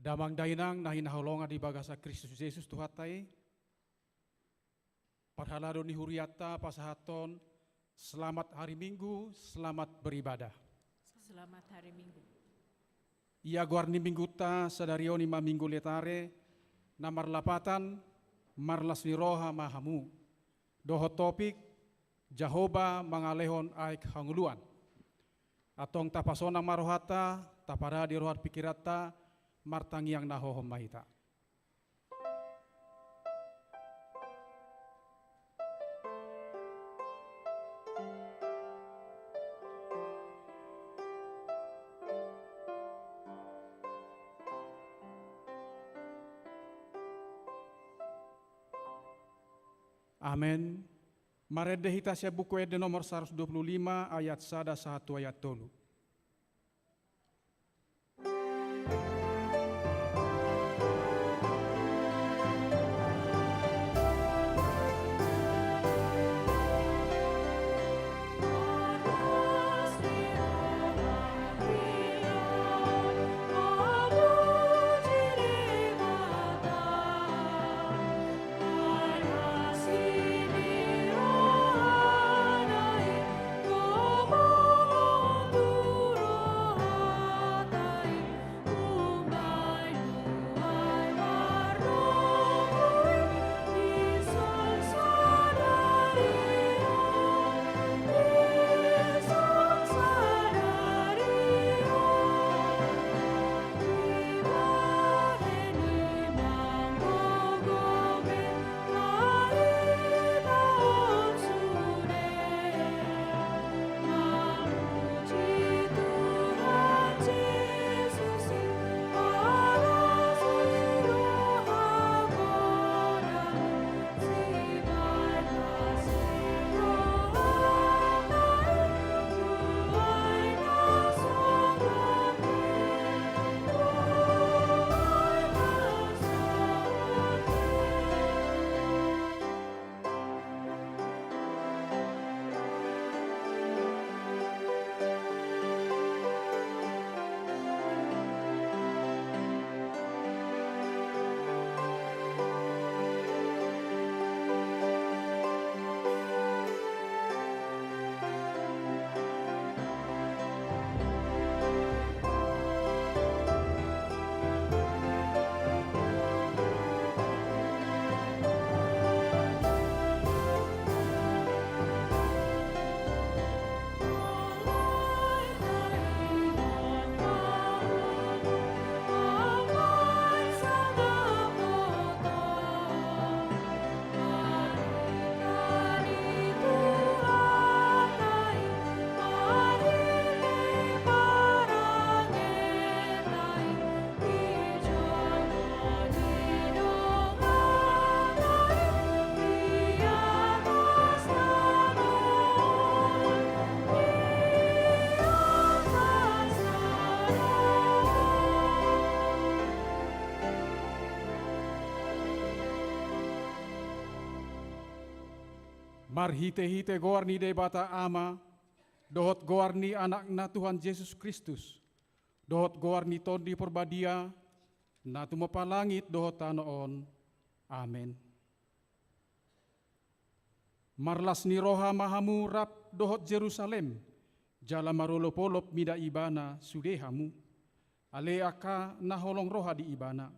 Damang dainang nahin naholonga di bagasa Kristus Yesus Tuhatai. Parhalado ni huriata pasahaton. Selamat hari Minggu, selamat beribadah. Selamat hari Minggu. Ia guarni mingguta sadarioni ma minggu letare. Namar lapatan marlas ni roha mahamu. Doho topik Jahoba mangalehon aik hanguluan. Atong tapasonang marohata tapara di rohat pikirata martangiang nahohom mahita. Amen. Marede hita sia buku ede nomor 125 ayat 1 ayat 3. Marhite-hite goarni de bata ama, dohot goarni anakna Tuhan Yesus Kristus, dohot goarni tondi perbadia, na tumapalangit dohot tanoon. Amen. Marlas ni roha mahamu rap dohot Jerusalem, jala marolopolop mida ibana sudehamu, ale aka naholong roha di ibana.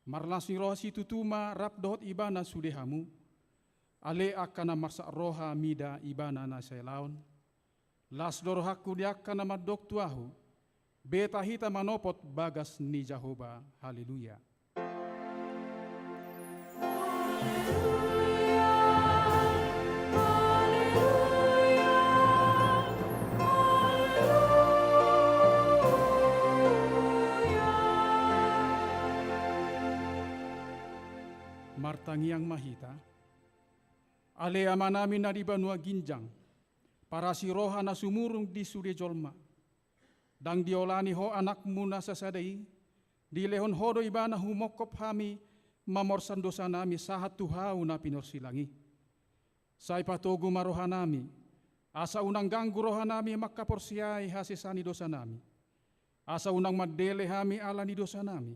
Marlas ni roha situtuma rap dohot ibana sudehamu, ale akana marsa roha mida ibana na selaon. Las dorohaku diakan nama doktuahu, beta hita manopot bagas ni Jehovah. Haleluya. Martangiang mahita, ale amanami na di banua ginjang, para si roha na sumurung di suri jolma, dang diolani ho anakmu na sasadai, di lehon hodo ibana humokop hami, mamorsan dosa nami sahat tuhau na pinorsilangi. Sai patogu maroha nami, asa unang ganggu roha nami makaporsiai hasisani dosa nami, asa unang madele hami alani dosa nami,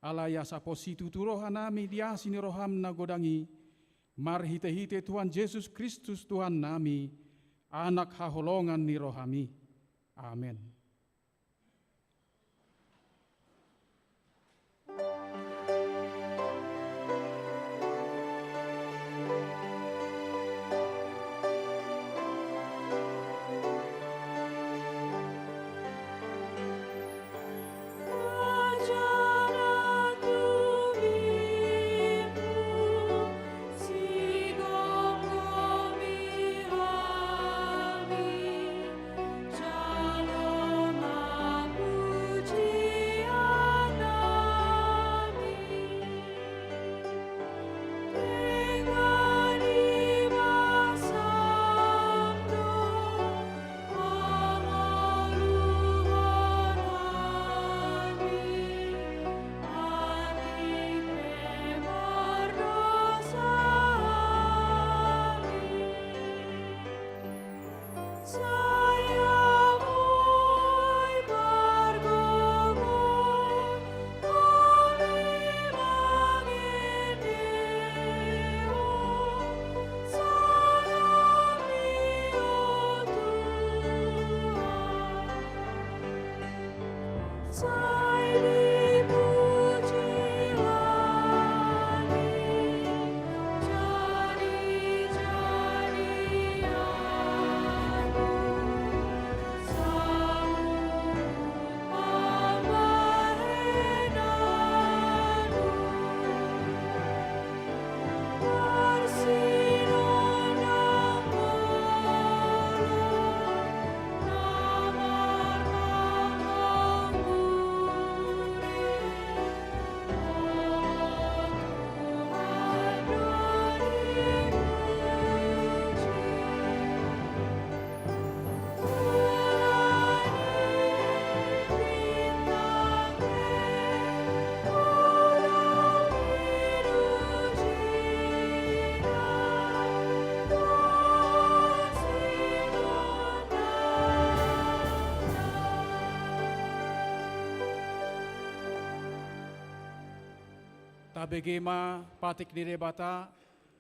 alaya sa positu tu roha nami diasini roham na godangi, marhite-hite Tuhan Yesus Kristus Tuhan nami, anak haholongan ni rohami. Amin. Tabegema patik direbata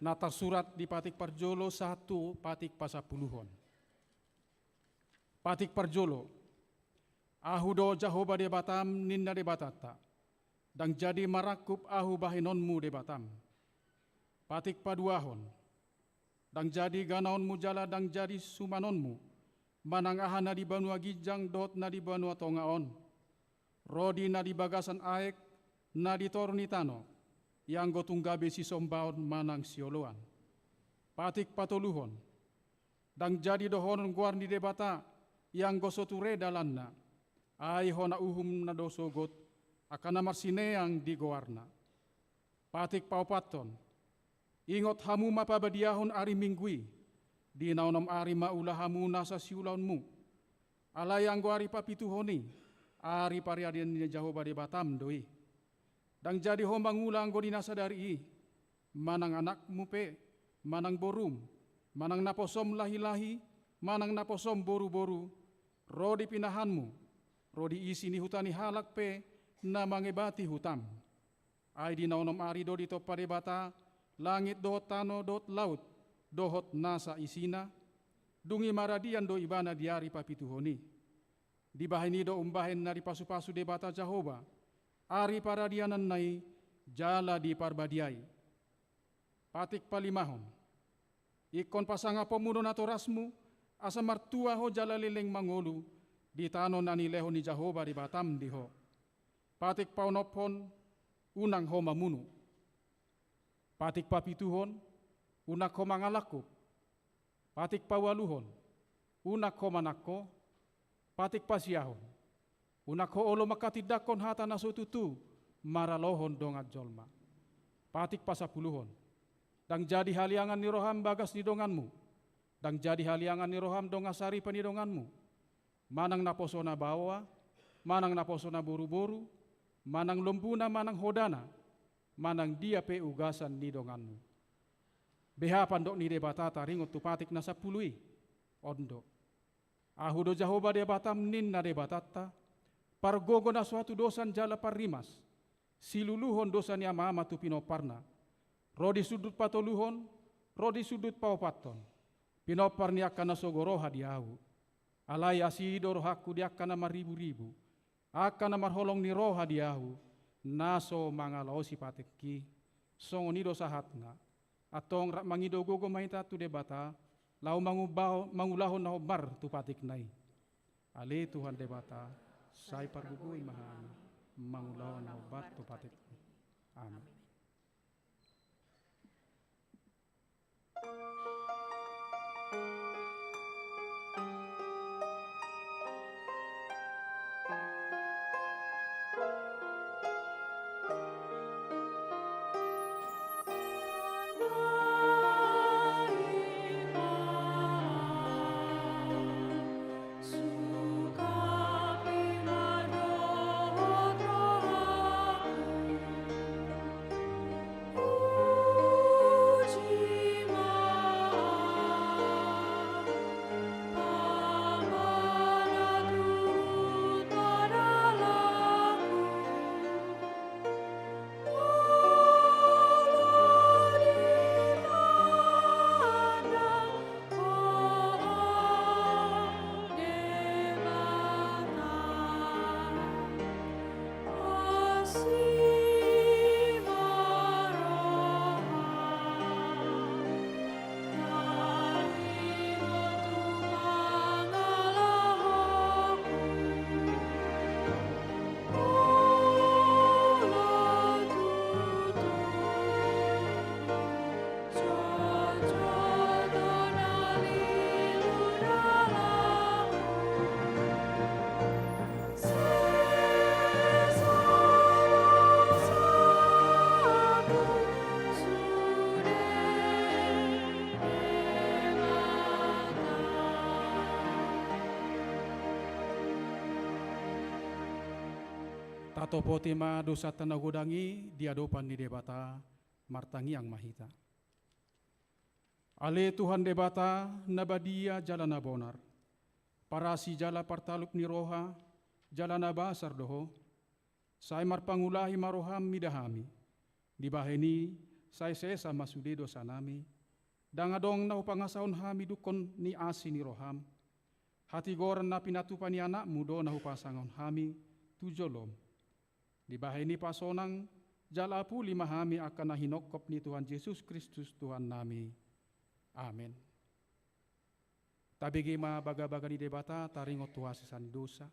nata surat di patik parjolo 1 patik pasapuluhon. Patik parjolo, ahudo Jehovah debatam ninna debatata, dang jadi marakup ahu bahinonmu debatam. Patik paduahon, dang jadi ganaonmu jala dang jadi sumanonmu, manang aha na di banua gijang dot na di banua tongaon, rodi na di bagasan aek na di torni tano, yang gotunggabe si sombaon manang sioloan. Patik patoluhon, dang jadi dohonon guar di debata, yang gosoture dalanna, ai hona uhum na dosogot, akan namar sineang di goarna. Patik paupaton, ingot hamu mapabadiahon ari minggui, di naonom ari maulah hamu nasa siulaunmu, alayang goari papituhoni, ari pariadian ni Jehovah debatam doi. Dang jadi hombang ulang go dinasadari, manang anakmu pe, manang borum, manang naposom lahi-lahi, manang naposom boru-boru, rodi pinahanmu, rodi isi ni hutani halak pe, na mangebati hutam. Ay dinaonom ari do dito parebata, langit dohot tano dohot laut, dohot nasa isina, dungi maradian do ibana diari papituhoni. Dibahini do umbahen na di pasu-pasu debata Jehovah, ari paradianan nai jala di parbadiai. Patik palimahon, ikon pasanga pemuno natorasmu, asa martua ho jalalileng mangolu, di tano nani leho ni Jahoba di Batam diho. Patik paunopon, unang ho mamunu. Patik papituhon, unak ho mangalakop. Patik pawaluhon, unak ho manakko. Patik pasiahon, unak ho olo makatidakon hata nasututu, maralohon dongat jolma. Patik pasapuluhon, dang jadi haliangan ni roham bagas ni donganmu, dang jadi haliangan ni roham dongasari panidonganmu. Manang naposona bawa, manang naposona buru-buru, manang lombuna, manang hodana, manang dia pe ugasan ni donganmu. Beha pandok ni debatata ringot tu patik nasa pului, ondo. Ahudo Jahoba de Batam ninna de batata, pargogo na suatu dosan jala parimas, siluluhon dosan ya mama tu pinoparna, rodi sudut patoluhon, rodi sudut paupaton, pinopar ni akana sogoroha diahu, alai asido rohaku di akana maribu-ribu, akana marholong ni roha diahu, naso mangalau si patekki, songonido sahatna, atong rak mangido gogo mahita tu de bata, lau mangulahon na hobar tu patik nai. Ale Tuhan debata, sai pargugui mahami, mangulahon na hobar tu patik. Amin. Tato potima dosa tanagodangi diadopan di debata martangi ang mahita. Ale Tuhan debata nabadia jalana bonar. Parasi jala partaluk ni roha jalana basar doho. Sai marpangulahi maroham midahami. Di baheni sai sesa masudi dosa nami. Dangadong na upangasaon hami dukon ni asi ni roham. Hati goran na pinatupan ni anak mudo na upasangon hami tujolom. Di baheni pasonang jala puli mahami akan nahinokop ni Tuhan Yesus Kristus Tuhan nami. Amin. Tabigi ma baga-baga di debata taringot tuha sisan dosa.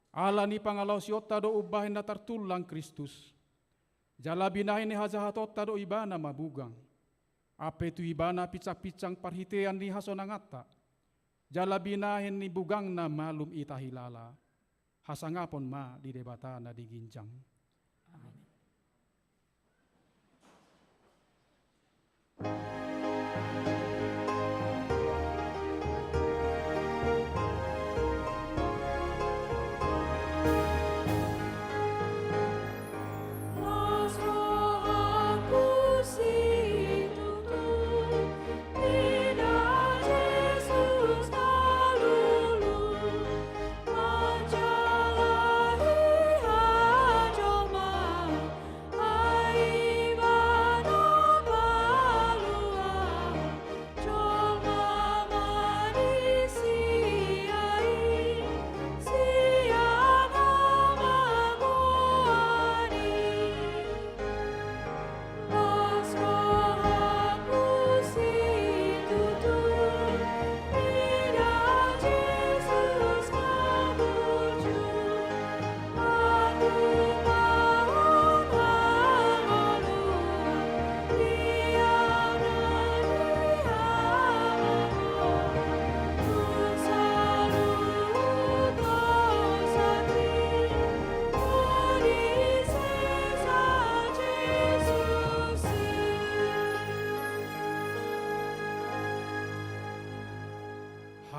Ala ni pangalaw siota do ubahin na tartulang Kristus. Jala binahin ni hajahatot do ibana mabugang. Ape tu ibana picak-picang parhitean ni hasonangata. Jala binahin ni bugang na malum itahilala. Hasangapon ma di debata na diginjang. Amen. Manjalahi hajar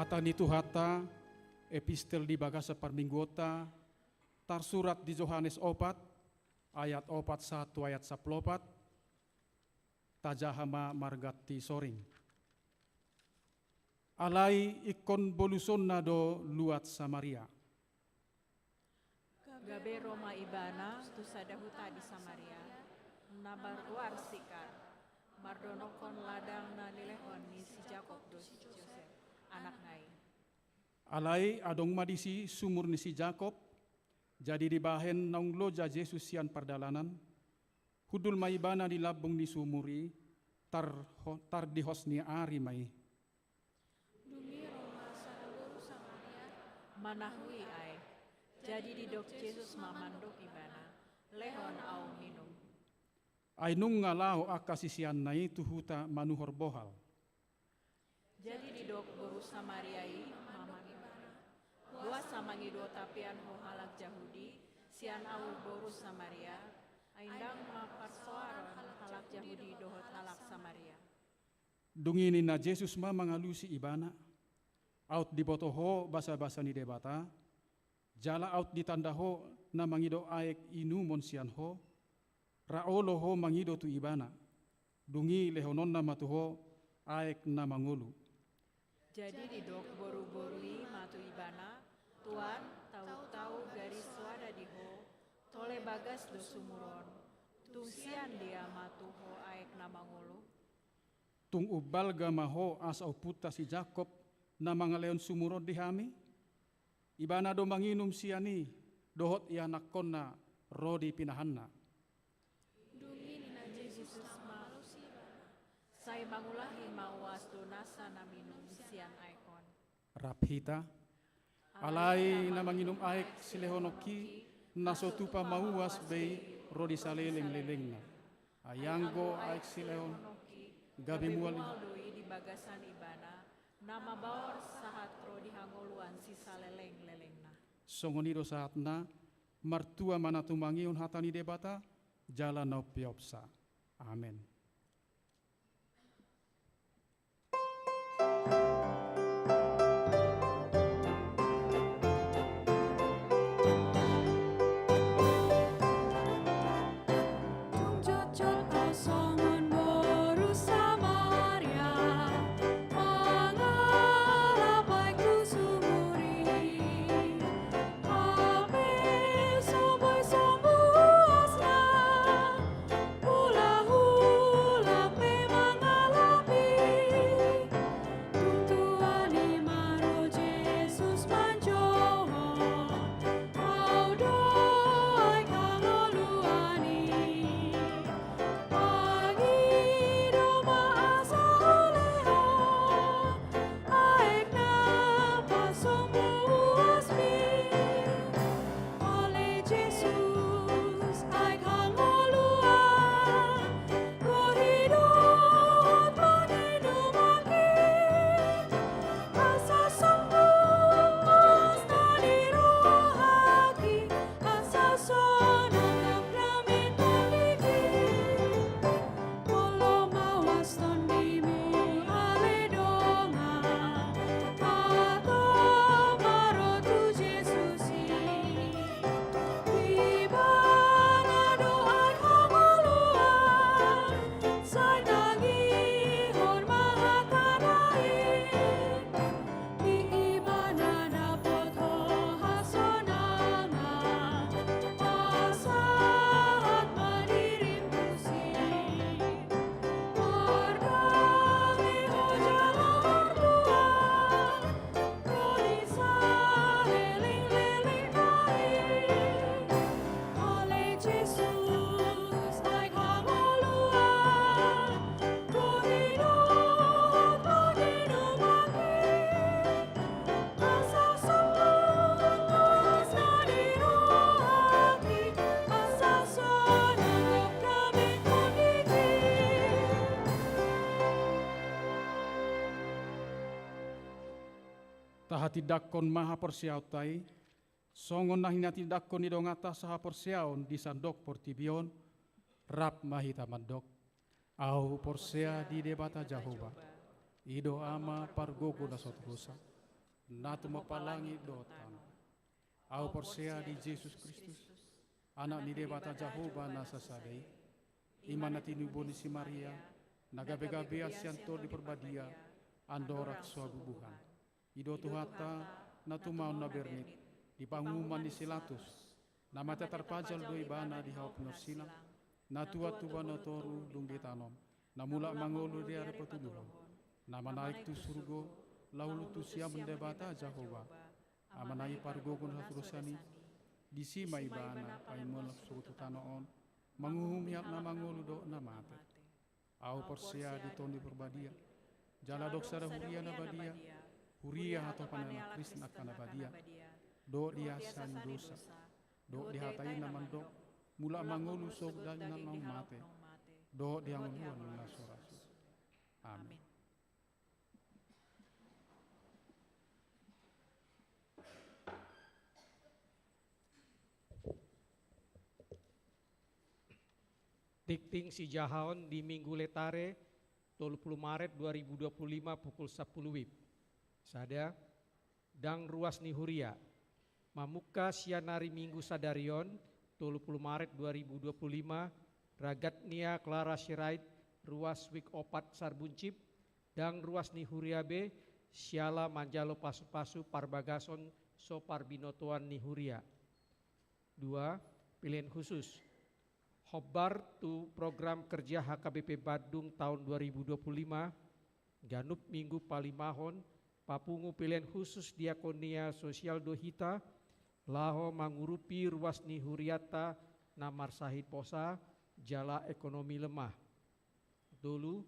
Hata nitu hata epistel di bagasa parminggota tarsurat di Yohanes 4 ayat 41 ayat 14 tajahama margati soring. Alai ikon boluson nado luat Samaria. Gabe Roma Ibana tu sadahuta di Samaria. Nabar luar sikar. Mardonokon ladang na nilehon ni si Jacob do si Joseph. Anak ngai. Alai adong madisi sumur ni si Jacob. Jadi dibahen naung loja Yesus sian pardalanan. Hudul maibana di labung ni sumuri. Tar di hosni ari mai. Dumi Roma sadaguru Samaria. Manahui ai. Jadi didok Yesus mamandok Ibana. Lehon au minum. Ainung ngalau akasisian na itu huta manuhor bohal. Jadi didok boru Samariai mamang Ibana. Dua samangido tapian ho halak Yahudi. Sian au boru Samaria. Aindang maparsoaron halak Yahudi dohot halak Samaria. Dungini na Jesus ma mangalusi Ibana. Out di botoho basa-basa ni debata. Jala out di tandaho na mangido aek inumon sian ho. Raolo ho mangido tu Ibana. Dungi lehonon na matuho aek na mangulu. Jadi didok boru-borui matu Ibana. Tuan tahu-tahu garis suada diho. Tole bagas do sumuron. Tungsian dia matu ho aek na mangulu. Tung ubal gamaho asau puta si Jacob na mga leon sumurod di hami. Ibana do manginum siani dohot ianakon na rodi pinahanna. Dungin na Jesus malusi say mangulahi mawas do nasa na minum sian aikon. Raphita. Alay na manginum aek silehonoki nasotupa mauwas bay rodi saleleng-leleng na. Ayanggo aek silehon gabi muali. Doi di bagasan Ibana. Nama bawar sahat ro di hangoluan si saleleng-leleng na. Songonido saat na martua mana tumangiun hatani debata jalan no piopsa. Amen. Tahati dakon maha persiaw tai, songon na hinati dakon idong atas saha persiaon di sandok portibion, rap mahita mandok, au porsea di debata Jahoba, ido ama pargogo na sothusa, na tumapalangi dotan. Au persea di Jesus Kristus, anak ni Debata Jehovah nasa sadai, iman na tinubo ni si Maria, nagabe-gabe asyanto di perbadia, andorak suabubuhan. Ido tuhata na tumaon na bernit, di panguman ni Silatus, na mata terpajal do ibana di haup no silang, na tua-tua na toru dung ditanom, na mula mangolo di are petuluhon, na manaik tu surgo, laulu tu siya mendebata Jehovah, amanai pargogon hasurusani, di sima ibana pain molak surutu tanoon, manguhumiat na mangolo do na mate. Au persia di toni perbadia, jala doksara huria na badia, huria atau panana Krishna kana badia, do diasan dosa, do dihatai na mandok, mula mangolo sok dali na nong mate, do dianguluan na sorasu. Amin. Tikting si Jahaon di Minggu Letare 20 Maret 2025 pukul 10 WIB. Sada dang ruas ni Huria. Mamuka sianari Minggu Sadarion 20 Maret 2025 ragat nia Clara Sirait ruas Wik Opat Sarbuncip dang ruas ni Huria B siala manjalo pasu-pasu parbagason so parbinotoan ni Huria. 2. Pilihan khusus Hobar tu program kerja HKBP Badung tahun 2025, Ganup Minggu Palimahon, Papungu pilihan khusus Diakonia Sosial Dohita, Laho mangurupi ruas ni Huriata, Namar Sahid Posa, Jala Ekonomi Lemah. Dulu,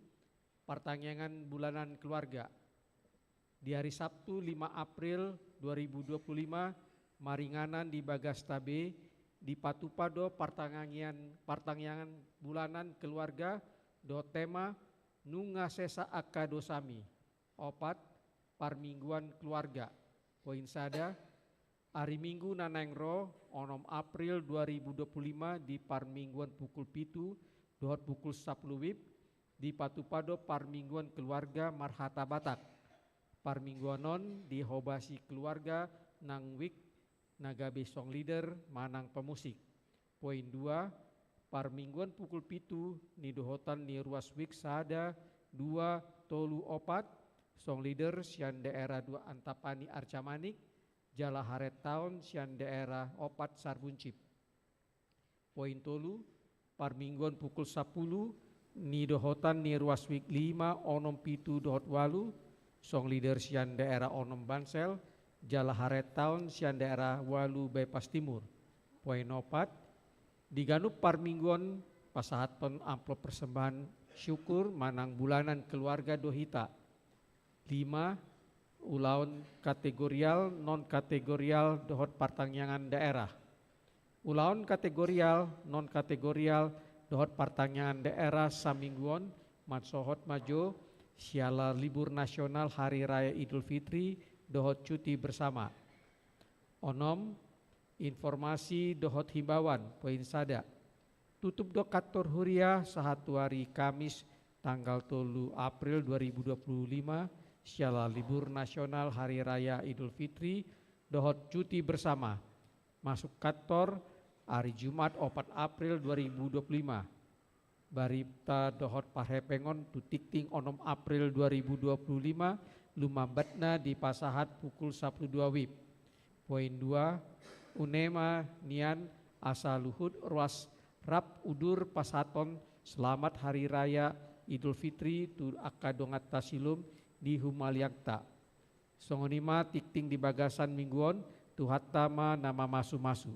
pertanyaan bulanan keluarga. Di hari Sabtu 5 April 2025, Maringanan di Bagastabe, di Patupado pertanyaan bulanan keluarga do tema nunga sesa akka dosami opat parmingguan keluarga poin sada hari Minggu nanengro onom April 2025 di parmingguan pukul pitu dohot pukul 10 WIB di Patupado parmingguan keluarga Marhata Batak parmingguanon di Hobasi keluarga nang Wik Nagabe Song Leader Manang Pemusik. Poin 2, parmingguan pukul pitu ni dohotan ni ruas Wik Sada 2 Tolu Opat Song Leader sian daerah 2 Antapani Arcamanik Jala Haret Town sian daerah Opat Sarbuncip. Poin tolu, parmingguan pukul 10 ni dohotan ni ruas Wik 5 Onom Pitu dohot walu Song Leader sian daerah Onom Bansel Jala Haret Town sian daerah Walu Bypass Timur. Poin 4 diganup parmingguan pasahaton amplop persembahan syukur manang bulanan keluarga Dohita. 5 ulaun kategorial non kategorial dohot pertanyaan daerah. Ulaun kategorial non kategorial dohot pertanyaan daerah samingguan mansohot majo siala libur nasional hari raya Idul Fitri dohot cuti bersama. Onom, informasi dohot himbauan, poin sada. Tutup do kantor Huria sahatu hari Kamis tanggal 3 April 2025, siala libur nasional hari raya Idul Fitri, dohot cuti bersama. Masuk kantor hari Jumat 4 April 2025. Barita dohot parhepengon tutikting onom April 2025, lumambatna di pasahat pukul 12 WIB. Poin 2, unema nian asa luhut ruas rap udur pasaton selamat hari raya Idul Fitri tu akadongat tasilum di Humaliakta. Songonima tikting di bagasan mingguon tu hatama nama masu-masu.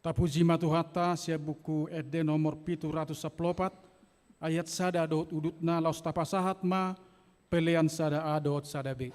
Tapujima tuhata sia buku ede nomor 714 ayat sada dohot udutna laus tapasahat ma pelean sada a dohot sada b.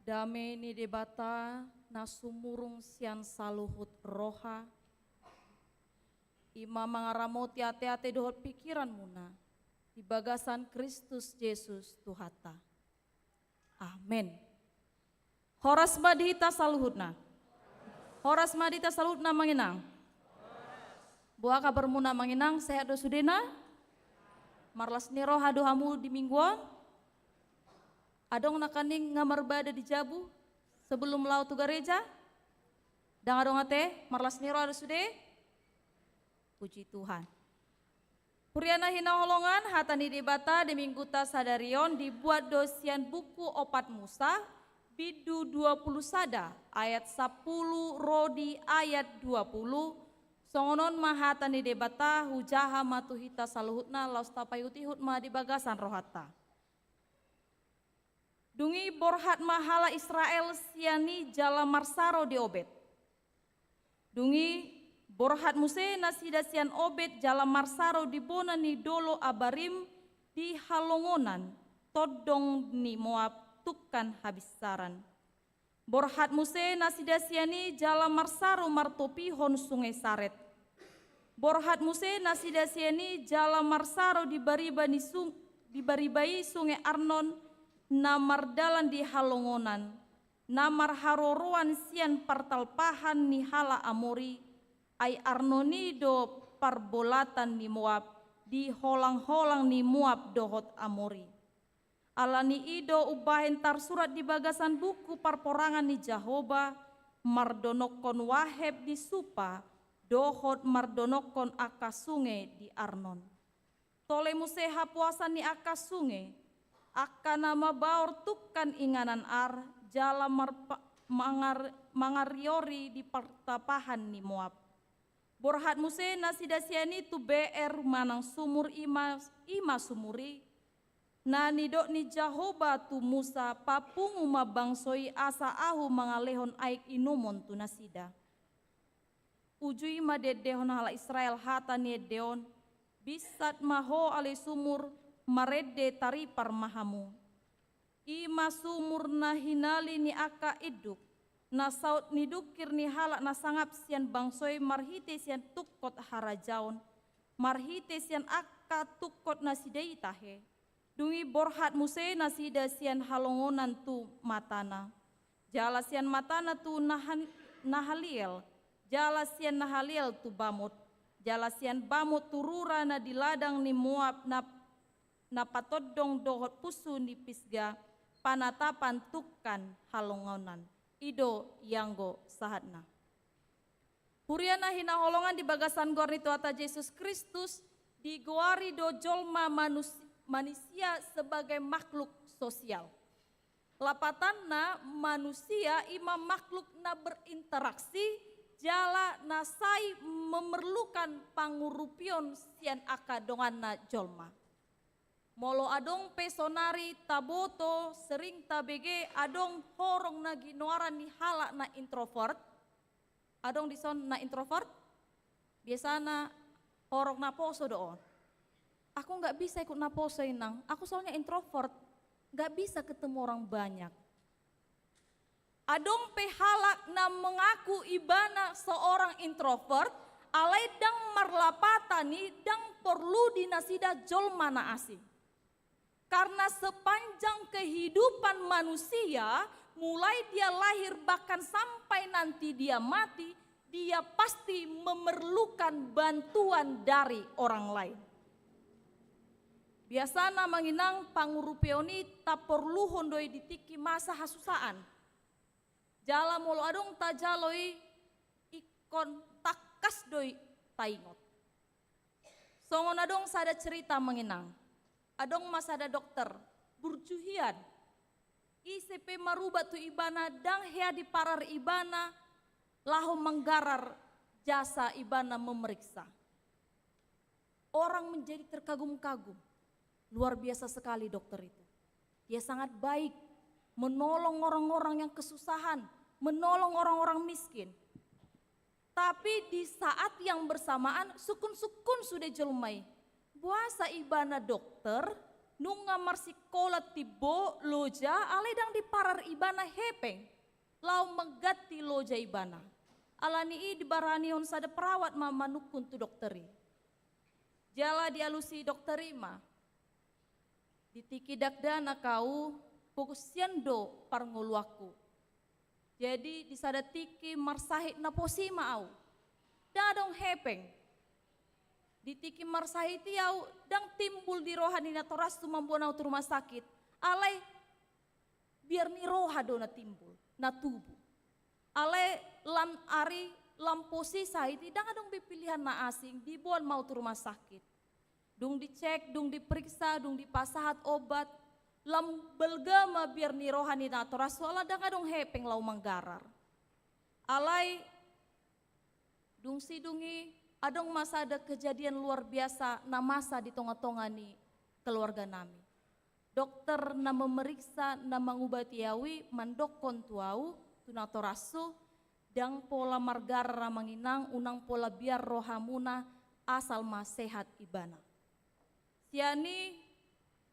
Dame ni debata na sumurung sian saluhut roha. Ima mangaramoti ate-ate dohot pikiran muna. Di bagasan Kristus Yesus Tuhata. Amin. Horas madita saluhutna. Horas madita saluhutna manginang. Buah kabar muna manginang sehat do sudena. Marlas niro hadu hamu di mingguan. Adong nakaning ngamar bada di jabu sebelum lau tu gereja. Dang adong ate marlas niro hadu sude. Puji Tuhan. Puriana hina holongan hatani debata di minggu ta sadarion dibuat dosian buku opat Musa bidu 20 sada ayat 10 rodi ayat 20 songonon mahatani debata hujaha matuhita saluhutna laus tapayuti hutma di bagasan rohata. Dungi borhat mahala Israel siani jala marsaro di obet. Dungi borhat Muse nasida sian obet jala marsaro di bona ni dolo abarim di halongonan todong ni Moab tukan habisaran. Borhat Muse nasida siani jala marsaro martopi hon sungai Saret. Borhat Muse nasida siani jala marsaro di baribai sungai Arnon namar dalan di halongonan. Namar haroroan sian partalpahan ni hala Amori ay Arnoni do parbolatan ni Moab di holang-holang ni Moab dohot Amori. Alani ido ubahen tarsurat di bagasan buku parporangan ni Jahoba mardonokon waheb di Supa dohot mardonokon akas sungai di Arnon. Tole museha puasa ni akas sungai akan nama baur tukan inganan ar jala mangariori di pertapahan ni Moab. Borhat Muse nasidasiani tu BR manang sumur ima sumuri. Na nidok ni Jahoba tu Musa papungu mabangsoi asa ahu mangalehon aik inumon tu nasida. Ujui madedehon hala Israel hata niedeon bisat maho ale sumur marede taripar mahamu. Ima sumur na hinali ni aka iduk. Na saut ni dukir ni halak na sangap sian bangsoi marhite sian tukot harajaon. Marhite sian aka tukot nasidai tahe. Dungi borhat Muse nasida sian halongonan tu matana. Jala sian matana tu nahaliel. Jala sian nahaliel tu bamut. Jala sian bamut turura na di ladang ni Moab na patodong dohot pusu ni Pisga. Panatapan tukan halongonan. Ido yanggo sahatna. Puriana hina holongan di bagasan gorni tuata Yesus Kristus di goari do jolma manusia sebagai makhluk sosial. Lapatanna manusia ima makhluk na berinteraksi jala nasai memerlukan pangurupion sian akadongan na jolma. Molo adong pesonari taboto sering tabege adong horong na ginoaran ni hala na introvert. Adong dison na introvert. Biasana horong na poso doon. Aku nggak bisa ikut naposo inang. Aku soalnya introvert, nggak bisa ketemu orang banyak. Adong pehalak na mengaku ibana seorang introvert, alai dang marlapatani dang perlu dinasida jolmana asing. Karena sepanjang kehidupan manusia, mulai dia lahir bahkan sampai nanti dia mati, dia pasti memerlukan bantuan dari orang lain. Biasana manginang pangurupeoni tak perlu hondoi ditiki masa hasusaan. Jala molo adong tajaloi ikon takas doi taingot. Songon adong sada cerita manginang. Adong masada dokter burjuhian. ICP maruba tu ibana dang hea di parar ibana laho menggarar jasa ibana memeriksa. Orang menjadi terkagum-kagum. Luar biasa sekali dokter itu. Dia sangat baik, menolong orang-orang yang kesusahan, menolong orang-orang miskin. Tapi di saat yang bersamaan sukun-sukun sudah jelmai. Buasa ibana dokter, nunga marsikola tibo loja ale dang di parar ibana hepeng lau megati loja ibana alani i dibarani on sada perawat ma manukun tu dokteri jala dialusi dokteri ma ditiki dakdana kau fokusian do parngoluaku jadi disada tiki marsahit na posima au dadong hepeng ditiki marsahiti au dang timbul di rohani na toras tu mambuana tu rumah sakit alai biar ni roha do na timbul na tubuh alai lam ari lam posisi itu dang adong pilihan na asing dibuan mau tu rumah sakit dung dicek dung diperiksa dung dipasahat obat lam belgama biar ni rohani na toras wala dang adong hepeng lau manggarar alai dung sidungi adong masa ada kejadian luar biasa na masa di tonga-tonga ni keluarga nami. Dokter na memeriksa na mangubati yawi mandokon tuau tunatorasu dang pola margara ramanginang unang pola biar rohamuna asal masehat ibana. Siani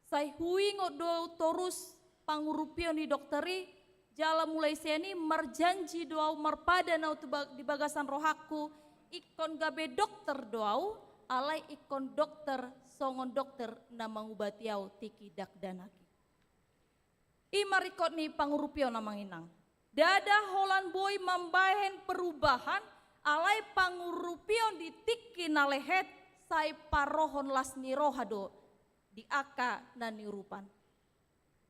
say huing do torus pangurupio ni dokteri jala mulai siani marjanji doau marpada nau di bagasan rohaku ikon gabe dokter doau alai ikon dokter songon dokter na mangubati au tiki dakdanaki. Imarikot ni pangurupio na manginang. Dada holan boy mambahen perubahan alai pangurupio di tiki na lehet sai parohon lasni rohado di aka na nirupan.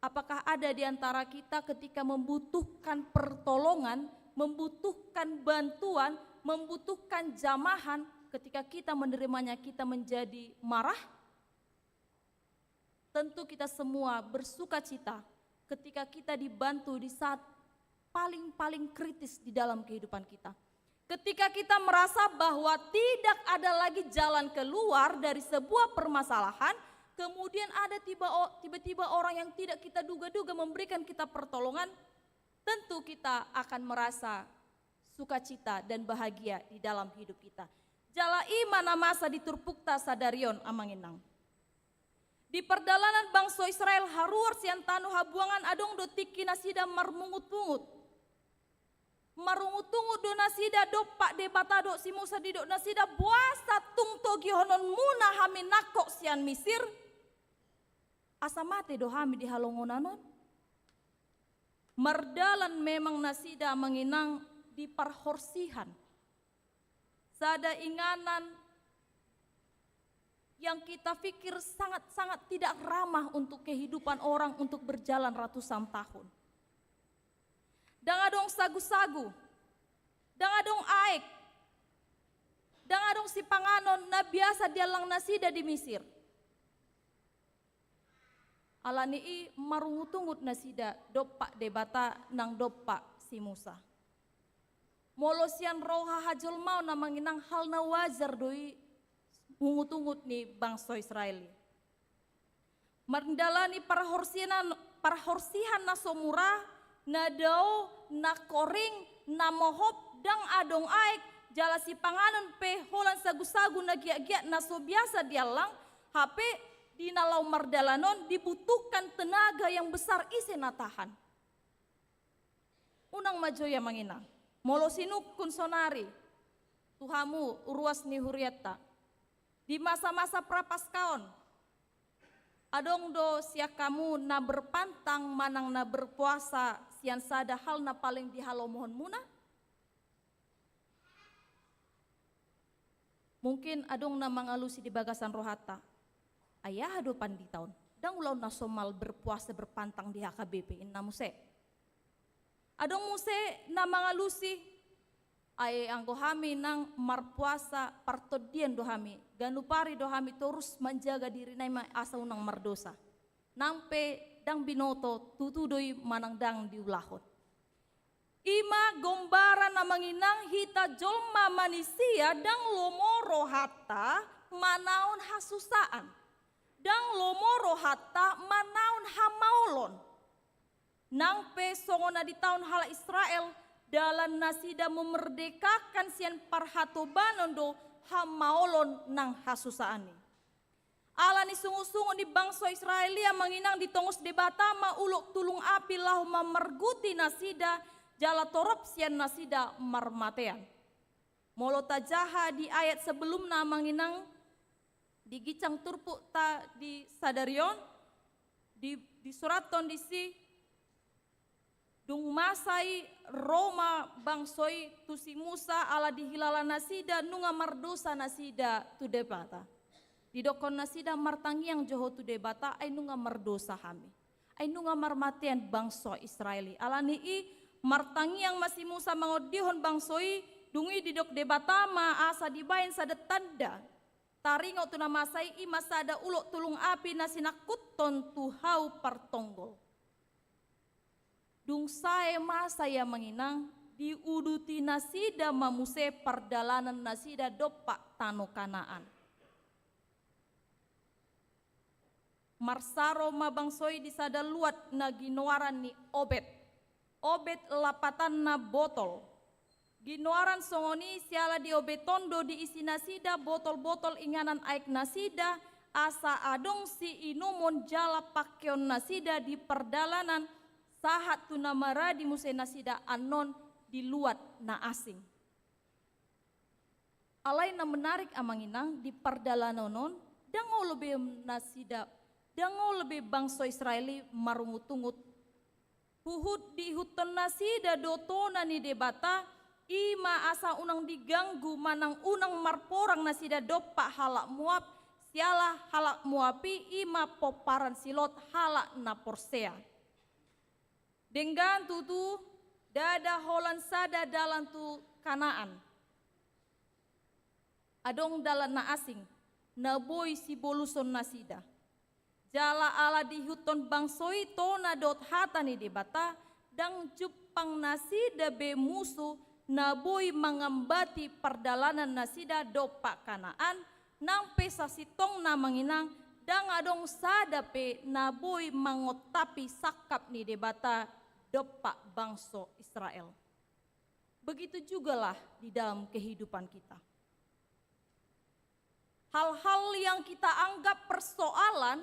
Apakah ada di antara kita ketika membutuhkan pertolongan, membutuhkan bantuan, membutuhkan jamahan, ketika kita menerimanya kita menjadi marah? Tentu kita semua bersuka cita ketika kita dibantu di saat paling kritis di dalam kehidupan kita. Ketika kita merasa bahwa tidak ada lagi jalan keluar dari sebuah permasalahan, kemudian ada tiba-tiba orang yang tidak kita duga-duga memberikan kita pertolongan, tentu kita akan merasa sukacita dan bahagia di dalam hidup kita. Jala imana masa diturpukta sadarion amanginang. Di perdalanan bangsa Israel haruar siantanu habuangan adong do tiki nasida marmungut-mungut. Marungut-ungut do nasida do pak de batado si Musa di do nasida buasa tung togi honon muna hami nakok sian Misir. Asa mate do hami di halongonanon. Mardalan memang nasida menginang di parhorsihan. Sada inganan yang kita pikir sangat-sangat tidak ramah untuk kehidupan orang untuk berjalan ratusan tahun. Dang adong sagu-sagu, dang adong aek, dang adong si panganon na biasa dialang nasida di Mesir. Alani i marungutungut nasida dopak debata nang dopak si Musa. Molosian roha hajol mau na manginang hal na wajar doi ungut-ungut ni bangsa Israeli. Mendalani parhorsihan na somura, na dao, na koring, na mohop, dang adong aek, jala si panganon pe holan sagu-sagu na giat-giat na so biasa dialang, hape di nalau mardalanon dibutuhkan tenaga yang besar isi natahan. Unang majoya manginang. Molosinuk kunsonari, tuhamu uruas ni huriata. Di masa-masa prapaskaon, adong do siak kamu na berpantang manang na berpuasa sian sada hal na paling dihalo mohon muna. Mungkin adong na mangalusi di bagasan rohata. Ayah ado panditaon, dang ulau na somal berpuasa berpantang di HKBP inna muse. Adong muse na mga lusi ay anggo hami nang marpuasa partodien do hami ganupari do hami terus menjaga diri na asa unang mardosa nampe dang binoto tutudoi manang dang diulahot ima gombara na manginang hita jolma manisia dang lomoro hatta manaon hasusaan dang lomoro hatta manaon hamaulon nang pesongona di tahun hala Israel dalam nasida memerdekakan sian parhatobanon do hamaolon nang hasusaani. Ala ni sungu-sungu di bangsa Israelia menginang di tongos debata ma uluk tulung api lahu memerguti nasida jala torop sian nasida marmatean. Molo tajaha di ayat sebelumna menginang di gicang turpu ta di sadarion di surat kondisi dung masai Roma bangsoi tusi Musa ala dihilala nasida nunga mardosa nasida tu debata. Di dokon nasida martangi yang joho tu debata ay nunga mardosa hami. Ay nunga marmatian bangsa Israeli. Alani i martangi yang masih Musa mangodihon bangsoi dungi di dok debata ma asa dibayan sada tanda. Taringo tu namasai i masada ulok tulung api nasinakuton tuhau partonggol. Dung saya masa yang menginang diuduti nasida mamuse perdalanan nasida dopak tano Kanaan. Marsaro mabangsoi di sada luat na ginoaran ni Obed. Obed lapatan na botol. Ginoaran songoni siala di obetondo di isi nasida botol-botol inganan aik nasida asa adong si inumon jala pakeon nasida di perdalanan sahat tu namara di muse nasida anon di luat na asing. Alai na menarik amanginang di perdalanan dango lebih nasida dango lebih bangsa Israeli marungut-ungut. Huhud di huton nasida dotona ni debata ima asa unang diganggu manang unang marporang nasida dopa halak muap sialah halak muapi ima poparan silot halak na porsea. Denggan tutu dada holan sada dalan tu Kanaan. Adong dalan na asing na boy si boluson nasida. Jala ala di huton bangsoi tona dot hata ni debata dang jupang nasida be musuh naboi mangambati perdalanan nasida dopak Kanaan nang pesa sitong na manginang dang adong sadape naboi mangotapi sakap ni debata dopak bangso Israel. Begitu jugalah di dalam kehidupan kita. Hal-hal yang kita anggap persoalan,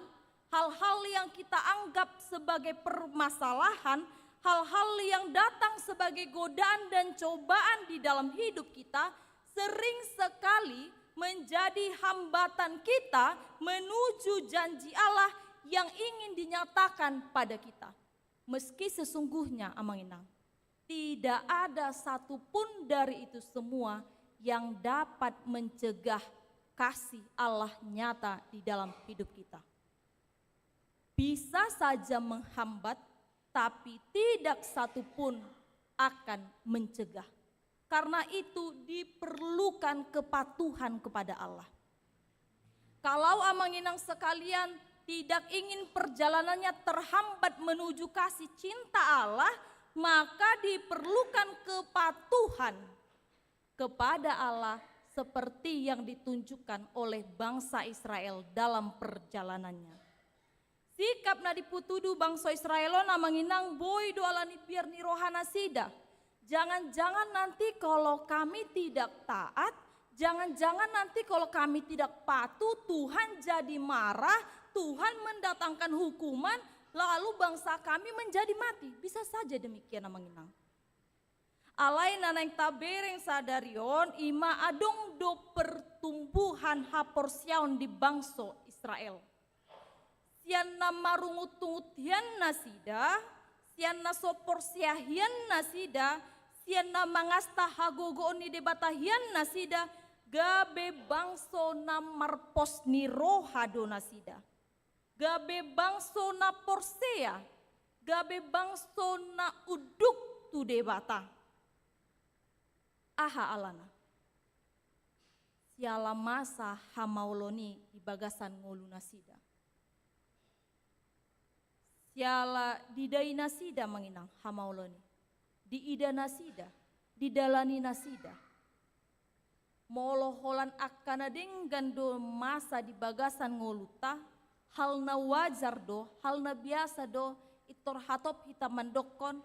hal-hal yang kita anggap sebagai permasalahan, hal-hal yang datang sebagai godaan dan cobaan di dalam hidup kita sering sekali menjadi hambatan kita menuju janji Allah yang ingin dinyatakan pada kita. Meski sesungguhnya amanginang, tidak ada satupun dari itu semua yang dapat mencegah kasih Allah nyata di dalam hidup kita. Bisa saja menghambat, tapi tidak satupun akan mencegah. Karena itu diperlukan kepatuhan kepada Allah. Kalau amanginang sekalian tidak ingin perjalanannya terhambat menuju kasih cinta Allah, maka diperlukan kepatuhan kepada Allah seperti yang ditunjukkan oleh bangsa Israel dalam perjalanannya. Sikap na diputudu bangsa Israel na manginang boy doalani biar ni rohana sida. Jangan-jangan nanti kalau kami tidak taat, jangan-jangan nanti kalau kami tidak patuh Tuhan jadi marah, Tuhan mendatangkan hukuman, lalu bangsa kami menjadi mati. Bisa saja demikian manginang. Alai nanang tabereng sadarion ima adong do pertumbuhan haporsiaon di bangsa Israel. Sian na marungut-ungut hian nasida, sian na soporsia hian nasida, sian na mangasta hagogoon ni debata hian nasida, gabe bangso na marpos ni rohado nasida. Gabe bangso na porsea, gabe bangso na uduk tu debata. Aha alana. Siala masa hamauloni di bagasan ngolu nasida. Siala didai nasida menginang hamauloni. Di ida nasida, di dalani nasida. Molo holan akana denggan do masa di bagasan ngoluta, hal na wajar do, hal na biasa do, itor hatop hitam mandokon,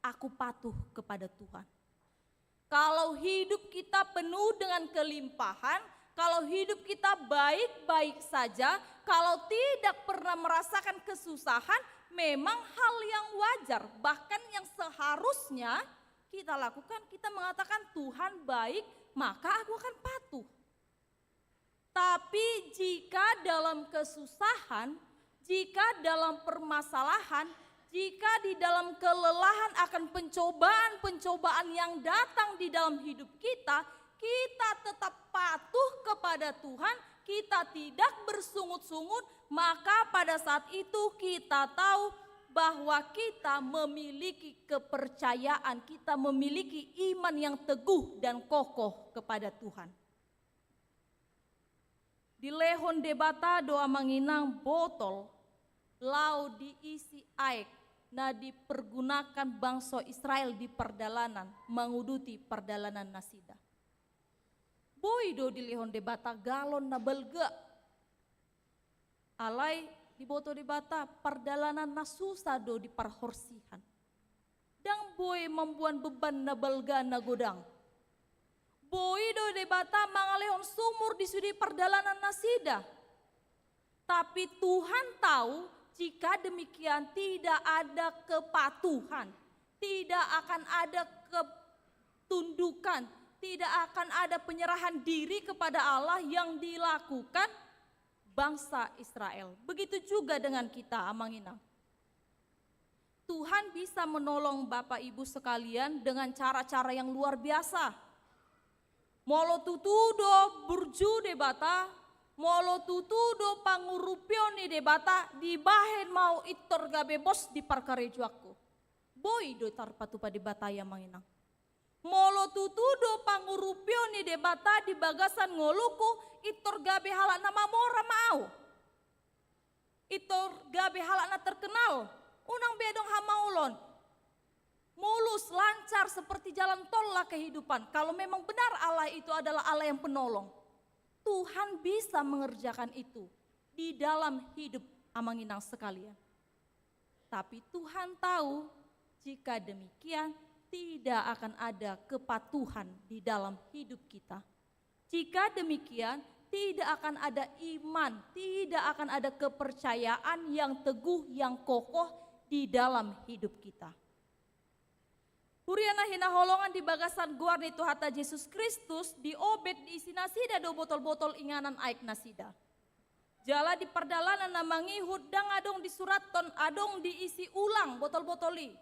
aku patuh kepada Tuhan. Kalau hidup kita penuh dengan kelimpahan, kalau hidup kita baik-baik saja, kalau tidak pernah merasakan kesusahan, memang hal yang wajar, bahkan yang seharusnya kita lakukan. Kita mengatakan Tuhan baik, maka aku akan patuh. Tapi jika dalam kesusahan, jika dalam permasalahan, jika di dalam kelelahan akan pencobaan-pencobaan yang datang di dalam hidup kita, kita tetap patuh kepada Tuhan, kita tidak bersungut-sungut, maka pada saat itu kita tahu bahwa kita memiliki kepercayaan, kita memiliki iman yang teguh dan kokoh kepada Tuhan. Di lehon debata doa manginang botol, lau diisi air, nah dipergunakan bangsa Israel di perdalanan, menguduti perdalanan nasida. Boido di lehon debata galon na belga. Alai di boto debata perdalanan na susah do di parhorsihan. Dang boy membuat beban na belga na godang. Boido debata mangalehon sumur di sudi perdalanan nasida. Tapi Tuhan tahu jika demikian tidak ada kepatuhan, tidak akan ada ketundukan, tidak akan ada penyerahan diri kepada Allah yang dilakukan bangsa Israel. Begitu juga dengan kita, Amanginang. Tuhan bisa menolong Bapak Ibu sekalian dengan cara-cara yang luar biasa. Molo tutudo burju debata, molo tutudo pangurupioni debata, dibahen mau itor gabe bos di parkarejuakku. Boy do tarpatu pa debata ya Manginang. Molo tutudo pangurupio ni debata di bagasan ngoluku itor gabe halak na mamora mau. Itor gabe halak na terkenal. Unang bedong hamaulon. Mulus lancar seperti jalan tol lah kehidupan. Kalau memang benar Allah itu adalah Allah yang penolong. Tuhan bisa mengerjakan itu di dalam hidup Amanginang sekalian. Tapi Tuhan tahu jika demikian tidak akan ada kepatuhan di dalam hidup kita. Jika demikian, tidak akan ada iman, tidak akan ada kepercayaan yang teguh, yang kokoh di dalam hidup kita. Huriana hina holongan di bagasan guarni tu hata Yesus Kristus diobek diisi nasida do botol-botol inganan aik nasida. Jala di perdalanan namangi hudang adong di suraton adong diisi ulang botol-botoli.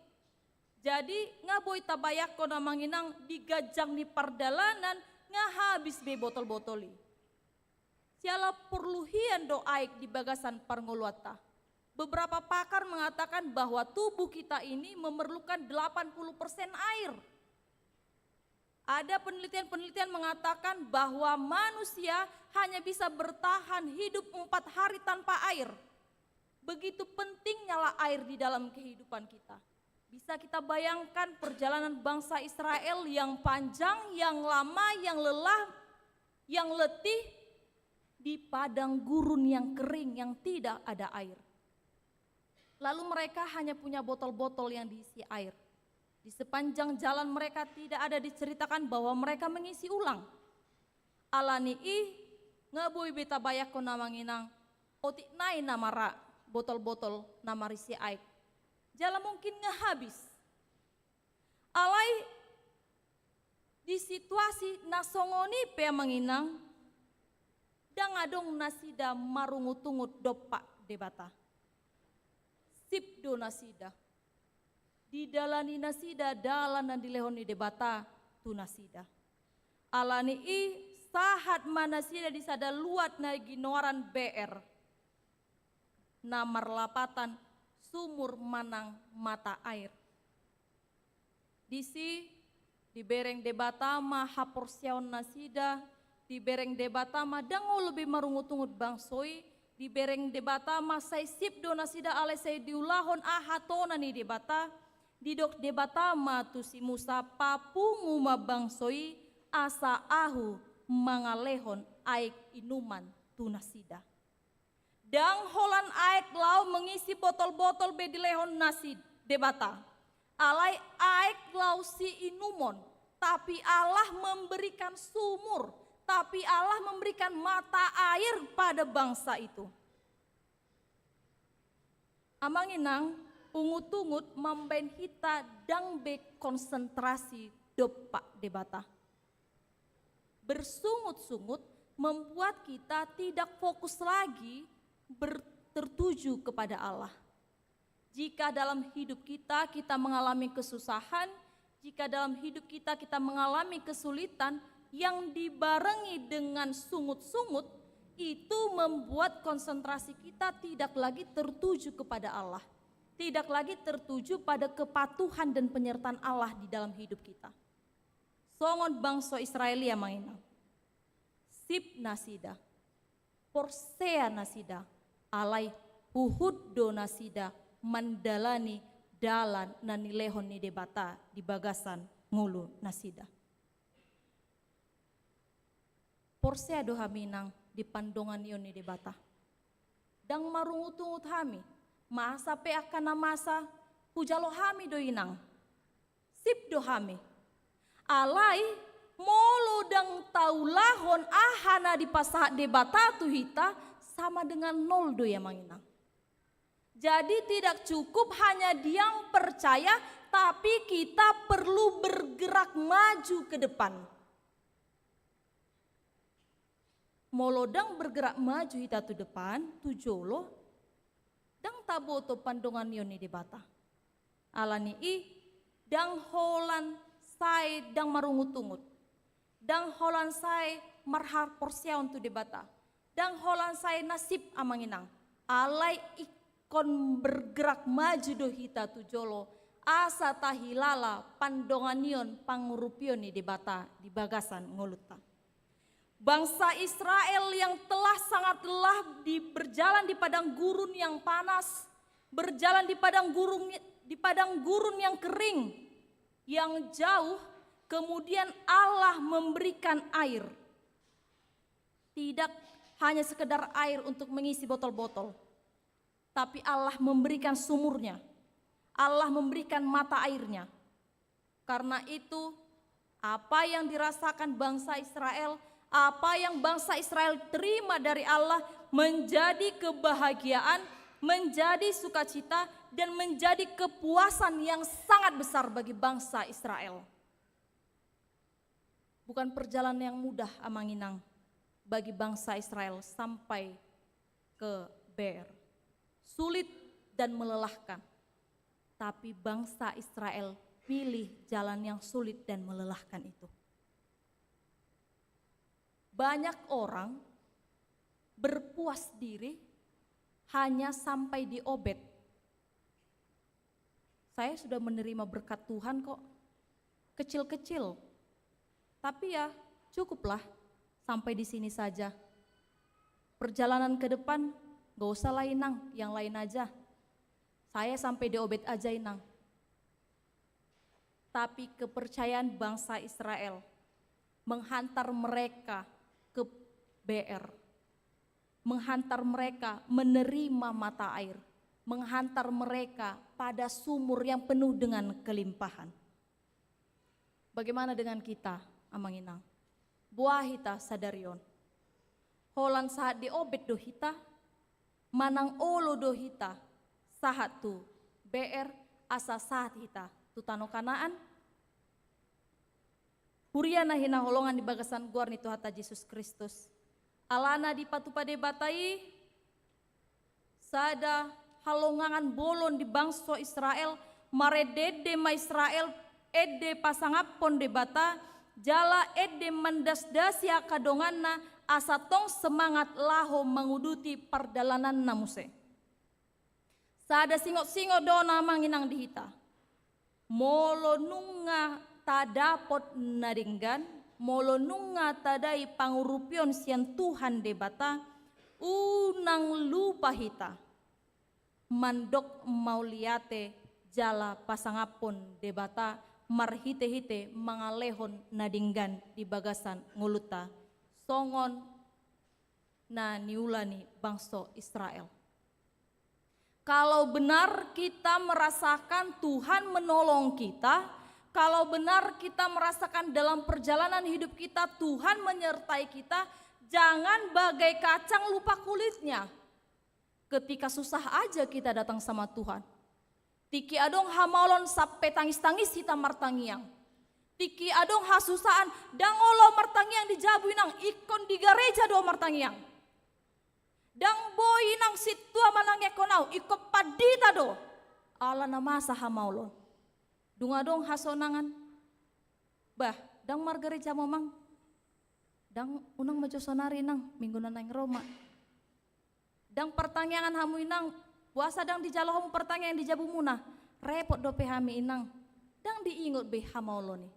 Jadi ngaboy tabayak ko na manginang digajang ni perdalanan nga habis be botol-botoli. Siala perluhian do aik di bagasan parngoluata. Beberapa pakar mengatakan bahwa tubuh kita ini memerlukan 80% air. Ada penelitian-penelitian mengatakan bahwa manusia hanya bisa bertahan hidup 4 hari tanpa air. Begitu pentingnya lah air di dalam kehidupan kita. Bisa kita bayangkan perjalanan bangsa Israel yang panjang, yang lama, yang lelah, yang letih di padang gurun yang kering yang tidak ada air. Lalu mereka hanya punya botol-botol yang diisi air. Di sepanjang jalan mereka tidak ada diceritakan bahwa mereka mengisi ulang. Alani ngaboy beta bayak ko namanginang otik nai namara botol-botol namarisi air. Jala mungkin habis. Alai di situasi nasongoni pe manginang dang adong nasida marungut-ungut dopak debata. Sipdo nasida. Di dalani nasida dalan dan dilehoni debata tu nasida. Alani sahat manasida disada luat na ginoran BR. Namar lapatan sumur manang mata air. Disi di bereng debatama haporsiaon nasida, di bereng debatama dango lebih marungut-ungut bangsoi, di bereng debatama say sipdo nasida ale say diulahon ahatona ni debata, di dok debatama tu si Musa papungu mabangsoi asa ahu mangalehon aik inuman tu nasida. Dang holan aek lau mengisi botol-botol bedilehon nasi debata. Alai aek lau si inumon, tapi Allah memberikan sumur, tapi Allah memberikan mata air pada bangsa itu. Amanginang pungut-tungut mamben hita dang be konsentrasi dopak debata. Bersungut-sungut membuat kita tidak fokus lagi tertuju kepada Allah. Jika dalam hidup kita mengalami kesusahan, jika dalam hidup kita mengalami kesulitan yang dibarengi dengan sungut-sungut, itu membuat konsentrasi kita tidak lagi tertuju kepada Allah. Tidak lagi tertuju pada kepatuhan dan penyertaan Allah di dalam hidup kita. Songon bangsa Israelia manginang. Sip nasida, porsea nasida, alai huhuddo nasida, mandalani dalan nanilehon ni debata di bagasan ngulu nasida. Porsea do haminang di pandongan yon ni debata. Dang marungut-ungut hami, masa pe akan masa hujalo hami do inang. Sip do hami. Alai molo dang taulahon ahana di pasah debata tu hita sama dengan nol do ya manginang. Jadi tidak cukup hanya diam percaya, tapi kita perlu bergerak maju ke depan. Molodang bergerak maju hita tu depan, tu jolo, dang tabo to pandongan yoni debata. Alani dang holan sai dang marungut-ungut. Dang holan sai marhar porsiaon tu debata. Dang holan sai nasib amanginang. Alai kon bergerak maju do hita tu jolo. Asa tahilala pandonganion pangurupion ni debata di bagasan ngoluta. Bangsa Israel yang telah sangat lelah berjalan di padang gurun yang panas, berjalan di padang gurun yang kering, yang jauh, kemudian Allah memberikan air. Tidak hanya sekedar air untuk mengisi botol-botol, tapi Allah memberikan sumurnya. Allah memberikan mata airnya. Karena itu, apa yang dirasakan bangsa Israel, apa yang bangsa Israel terima dari Allah menjadi kebahagiaan, menjadi sukacita, dan menjadi kepuasan yang sangat besar bagi bangsa Israel. Bukan perjalanan yang mudah amanginang bagi bangsa Israel sampai ke Beer. Sulit dan melelahkan. Tapi bangsa Israel pilih jalan yang sulit dan melelahkan itu. Banyak orang berpuas diri hanya sampai di Obed. Saya sudah menerima berkat Tuhan kok, kecil-kecil. Tapi ya cukuplah sampai di sini saja. Perjalanan ke depan gak usah lah inang, yang lain aja. Saya sampai di Obed aja inang. Tapi kepercayaan bangsa Israel menghantar mereka ke Beer, menghantar mereka menerima mata air, menghantar mereka pada sumur yang penuh dengan kelimpahan. Bagaimana dengan kita, amanginang? Buah hita sadarion. Holan saat di Obed do hita, manang olo do hita, sahat tu Beer asa saat hita, tu tano Kanaan. Huriana hina holongan di bagasan guar ni Tuhan Yesus Kristus. Alana di patupade batai, sada halongangan bolon di bangsa Israel, maredede ma Israel, ede pasangapon de bata, jala ede mandasdasi akadonganna, asatong semangat laho menguduti perdalanan namuse. Sada singot-singot dona manginang dihita, molo nunga tadapot naringgan, molo nunga tadai pangurupion sian Tuhan debata, unang lupa hita, mandok mauliate jala pasangapon debata, marhite-hite mangalehon nadinggan di bagasan nguluta, songon na niulani bangsa Israel. Kalau benar kita merasakan Tuhan menolong kita, kalau benar kita merasakan dalam perjalanan hidup kita Tuhan menyertai kita, jangan bagai kacang lupa kulitnya. Ketika susah aja kita datang sama Tuhan. Tiki adong hamaulon sampai tangis-tangis hitam martangiang. Tiki adong hasusaan dangolo martangiang dijabu inang ikon di gereja do martangiang. Dang boy inang situa manang ekonau ikon padita do. Ala namasa hamaulon. Dungadong hasonangan. Bah, dang margereja momang. Dang unang majo sonari nang minggu nanang Roma. Dang pertanyaan hamu inang, puasa dang di jalo hamu pertanyaan di jabu muna. Repot do pehami inang. Dang diingot be hamauloni.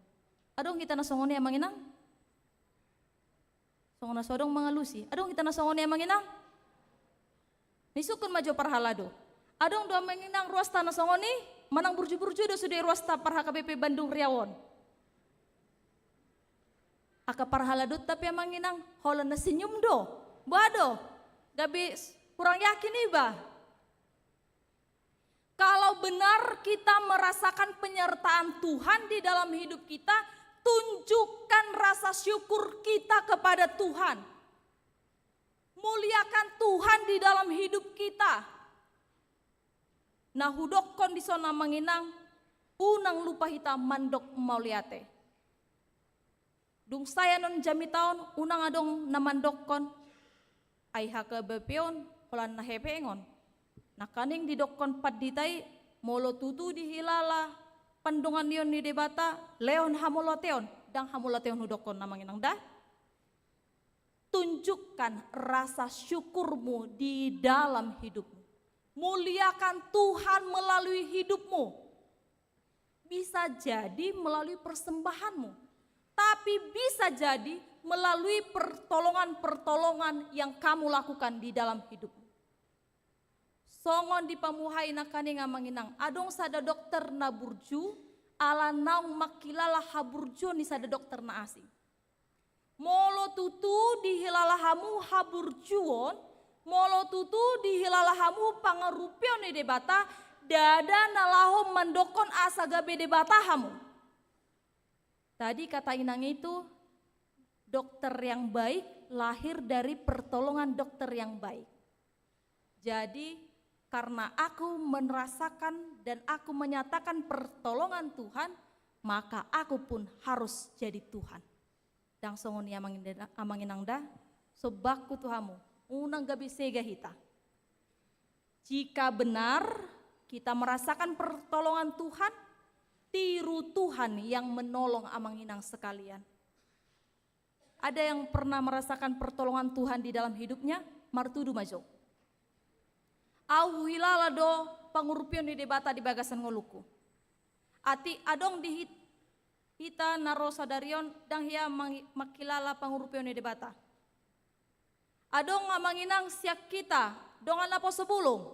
Adong kita nasongoni amang inang. Songona sodong mangalusi. Adong kita nasongoni amang inang. Nisukun majo parhalado. Adong do amang inang ruas tanah songoni. Manang burju-burju do sudah ruas tapar HKBP Bandung Riawon. Aka parhaladut tapi emang inang holan na senyum do. Bado. Gabi kurang yakin iba. Kalau benar kita merasakan penyertaan Tuhan di dalam hidup kita, tunjukkan rasa syukur kita kepada Tuhan. Muliakan Tuhan di dalam hidup kita. Nah hudok kondisona manginang unang lupa hita mandok mauliate. Dung saya non jami taon unang adong namandok kon ay haka bepion holan na hepengon. Nakaning didokon paditai molo tutu dihilala pandungan nion ni debata leon hamoloteon dang hamoloteon hudokon namanginang dah. Tunjukkan rasa syukurmu di dalam hidupmu. Muliakan Tuhan melalui hidupmu. Bisa jadi melalui persembahanmu. Tapi bisa jadi melalui pertolongan-pertolongan yang kamu lakukan di dalam hidupmu. Songon di pamuhay na kani nga manginang. Adong sada dokter na burju, ala naong makilala haburjo ni sada dokter na asing. Molo tutu dihilalahamu haburjuon, molo tutu dihilalahamu pangarupion ni debata, dada nalahom mandokon asa gabe debatahamu. Tadi kata inang itu, dokter yang baik lahir dari pertolongan dokter yang baik. Jadi karena aku merasakan dan aku menyatakan pertolongan Tuhan, maka aku pun harus jadi Tuhan. Dang songoni amangin dah, sobaku Tuhamu, unang gabi sega hita. Jika benar kita merasakan pertolongan Tuhan, tiru Tuhan yang menolong amanginang sekalian. Ada yang pernah merasakan pertolongan Tuhan di dalam hidupnya? Martudu majo. Au hilala do pangurupion di debata di bagasan ngoluku. Ati adong di hita naro sadarion dang hia makilala pangurupion di debata. Adong amanginang siak kita dongan apa sebulung.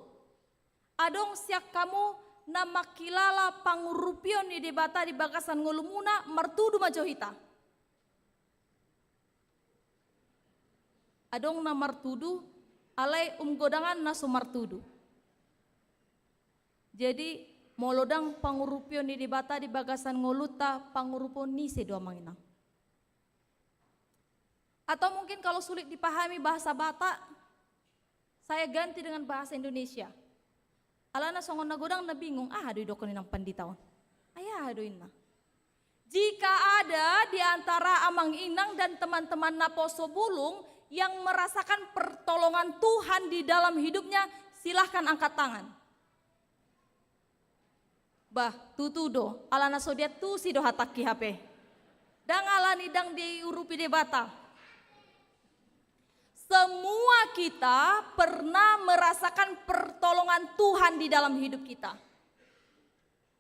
Adong siak kamu na makilala pangurupion di debata di bagasan ngolumuna martudu majo hita. Adong na martudu alai godangan na sumartudu. Jadi molodang pangurupion di debata di bagasan ngoluta pangurupon ni sedo manginang. Atau mungkin kalau sulit dipahami bahasa Batak, saya ganti dengan bahasa Indonesia. Alana songon nagodang na bingung, aduh dokon inang panditaon. Ayah aduh ina. Jika ada di antara amang inang dan teman-teman naposo bulung yang merasakan pertolongan Tuhan di dalam hidupnya, silahkan angkat tangan. Bah, tutu do, alana sodiat tu si do hataki HP. Dang alani dang diurupi debata. Semua kita pernah merasakan pertolongan Tuhan di dalam hidup kita.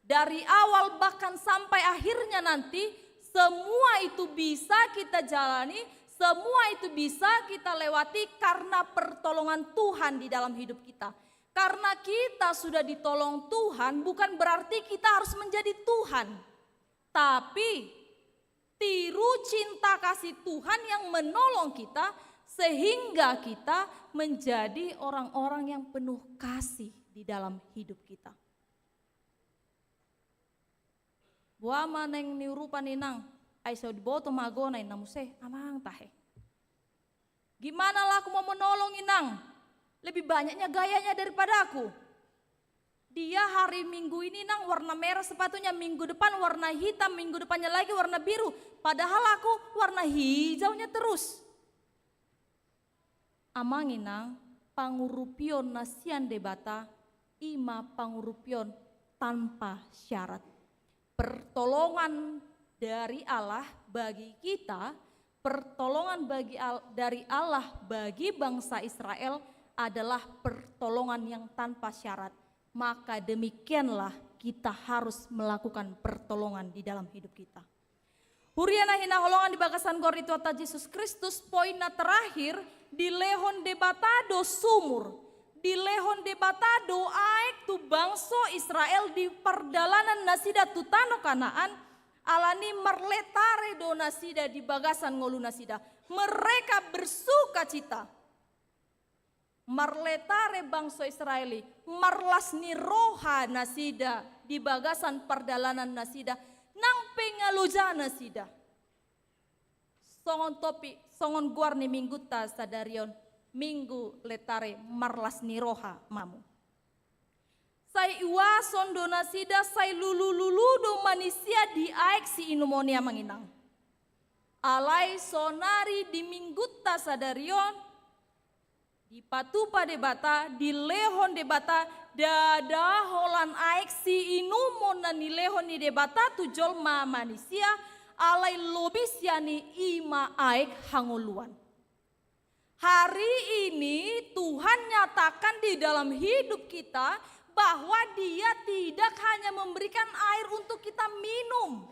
Dari awal bahkan sampai akhirnya nanti, semua itu bisa kita jalani, semua itu bisa kita lewati karena pertolongan Tuhan di dalam hidup kita. Karena kita sudah ditolong Tuhan, bukan berarti kita harus menjadi Tuhan. Tapi tiru cinta kasih Tuhan yang menolong kita sehingga kita menjadi orang-orang yang penuh kasih di dalam hidup kita. Wama neng ni rupa ninang, ay sa diboto magonay na muse, amang tahe. Gimana lah aku mau menolong inang? Lebih banyaknya gayanya daripada aku. Dia hari Minggu ini nang warna merah sepatunya, minggu depan warna hitam, minggu depannya lagi warna biru. Padahal aku warna hijaunya terus. Amang inang, pangurupion nasian debata, ima pangurupion tanpa syarat. Pertolongan dari Allah bagi kita, pertolongan dari Allah bagi bangsa Israel adalah pertolongan yang tanpa syarat. Maka demikianlah kita harus melakukan pertolongan di dalam hidup kita. Huriana hina holongan di bagasan gor itu atas Yesus Kristus, poinnya terakhir di lehon debatado sumur. Di lehon debatado aek tu bangso Israel di perdalanan nasida tu tano Kanaan alani merletare do nasida di bagasan ngolu nasida. Mereka bersuka cita. Merletare bangso Israeli, marlas ni roha nasida di bagasan perdalanan nasida nang pengaluja nasida. Songon topi, songon guar ni minggu ta sadarion. Minggu letare marlas ni roha mamu. Sai iwason do nasida sai lulu do manusia di aek si inumonia manginang. Alai sonari di minggu ta sadarion. Di patupa debata, di lehon debata, dada holan aek si inumon na ni lehon ni debata tujol ma manusia. Alai lobisiani ima aek hangoluan. Hari ini Tuhan nyatakan di dalam hidup kita bahwa Dia tidak hanya memberikan air untuk kita minum.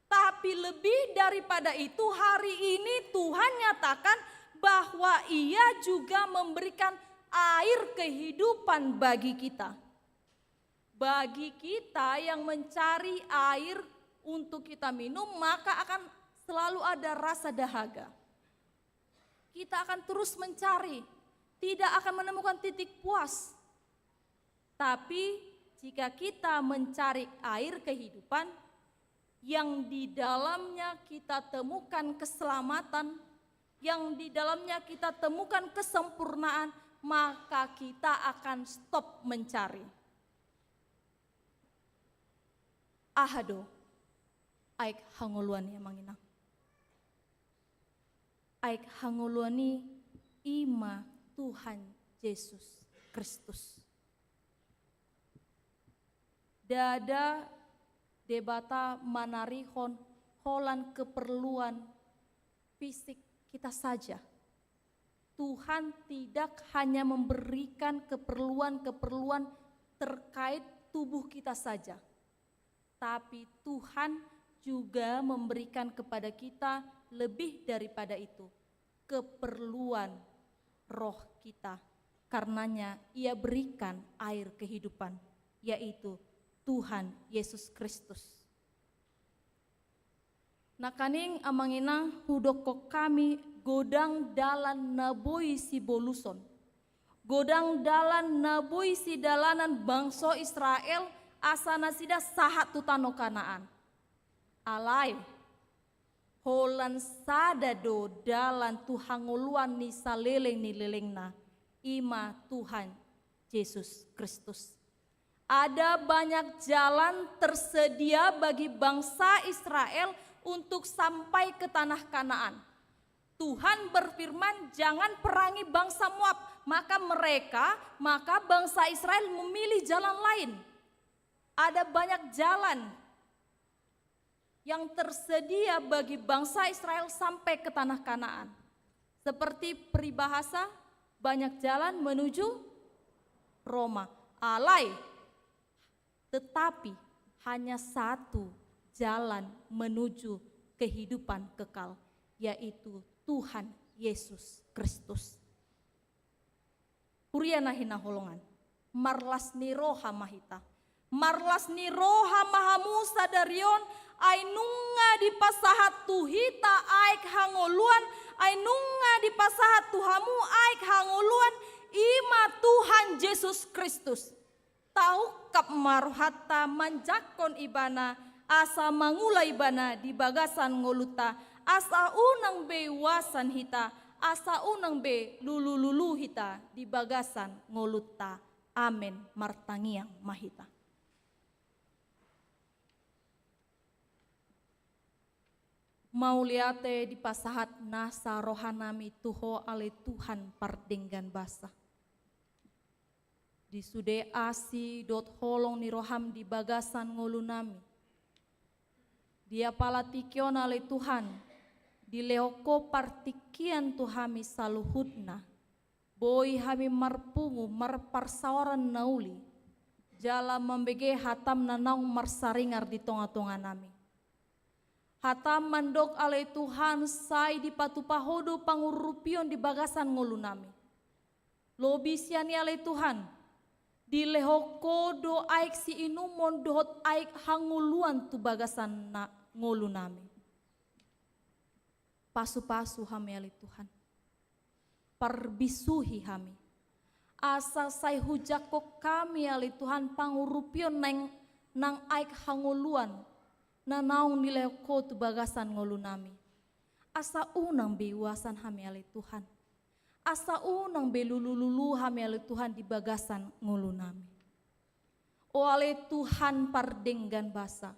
Tapi lebih daripada itu hari ini Tuhan nyatakan bahwa Ia juga memberikan air kehidupan bagi kita. Bagi kita yang mencari air untuk kita minum maka akan selalu ada rasa dahaga. Kita akan terus mencari, tidak akan menemukan titik puas. Tapi jika kita mencari air kehidupan, yang di dalamnya kita temukan keselamatan, yang di dalamnya kita temukan kesempurnaan, maka kita akan stop mencari. Ahado, aik hangoluan ya manginang. Aik hanguluani ima Tuhan Yesus Kristus. Dada debata manarihon holan keperluan fisik kita saja. Tuhan tidak hanya memberikan keperluan-keperluan terkait tubuh kita saja. Tapi Tuhan juga memberikan kepada kita lebih daripada itu, keperluan roh kita. Karenanya Ia berikan air kehidupan, yaitu Tuhan Yesus Kristus. Nakaning amangina hudoko kami godang dalan naboi si boluson. Godang dalan naboi si dalanan bangsa Israel asana sida sahat tutano Kanaan. Alai holan sadado dalan tuhanguluan ni saleleng ni lelengna ima Tuhan Yesus Kristus. Ada banyak jalan tersedia bagi bangsa Israel untuk sampai ke tanah Kanaan. Tuhan berfirman jangan perangi bangsa Moab, maka bangsa Israel memilih jalan lain. Ada banyak jalan yang tersedia bagi bangsa Israel sampai ke tanah Kanaan. Seperti peribahasa, banyak jalan menuju Roma. Alai, tetapi hanya satu jalan menuju kehidupan kekal, yaitu Tuhan Yesus Kristus. Huriana hina holongan, marlas ni roha mahita, marlas ni roha mahamusa darion, ainunga di pasahat tuhita aik hangoluan, ainunga di pasahat tuhamu aik hangoluan, ima Tuhan Yesus Kristus. Tahu kap marhata manjakon ibana asa mangulai bana di bagasan ngoluta, asa unang be wasan hita, asa unang be lulu hita di bagasan ngoluta. Amen. Martangiang mahita. Mauliate di pasahat nasa rohanami tuho ale Tuhan pardenggan basa. Di sude asi dot holong ni roham di bagasan ngolunami. Dia palatikion ale Tuhan, di leoko partikian tuhami saluhudna. Boi hami marpungu marparsawaran nauli. Jala membege hatam nanang marsaringar di tonga-tonga nami. Hatam mandok ale Tuhan sai di patupahodo pangurupion di bagasan ngolunami. Lobi siani ale Tuhan, di lehoko do aik si inumon dohot aik hanguluan tu bagasan na ngolunami. Pasu-pasu hami ale Tuhan, parbisuhi hami. Asa sai hujako kami ale Tuhan pangurupion nang aik hanguluan. Na naung nilai ko tu bagasan ngolunami. Asa unang biwasan hami ale Tuhan. Asa unang belulu hami ale Tuhan di bagasan ngolunami. O ale Tuhan pardenggan basa.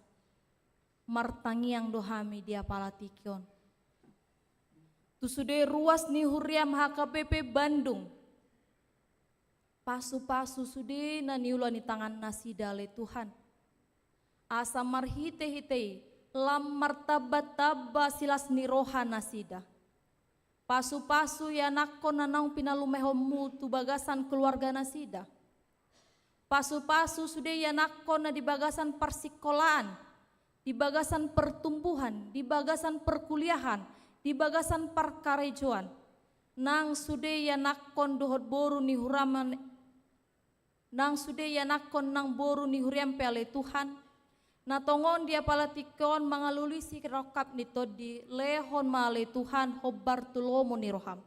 Martangiang dohami dia palatikion. Tu sude ruas ni huriam HKBP Bandung. Pasu-pasu sude na niulani tangan nasida ale Tuhan. Asa marhite-hite lam martabat-taba silas niroha nasida. Pasu-pasu ya nakon nanang pinalumehomu tu bagasan keluarga nasida. Pasu-pasu sudah ya nakon na di bagasan persikolaan, di bagasan pertumbuhan, di bagasan perkuliahan, di bagasan perkarejoan. Nang sudah ya nakon dohot boru ni huraman, nang sudah ya nakon nang boru ni huriam pele Tuhan. Natongon dia palatikon mangalulisi rokap nito di lehon male Tuhan hobar tulomo ni roham.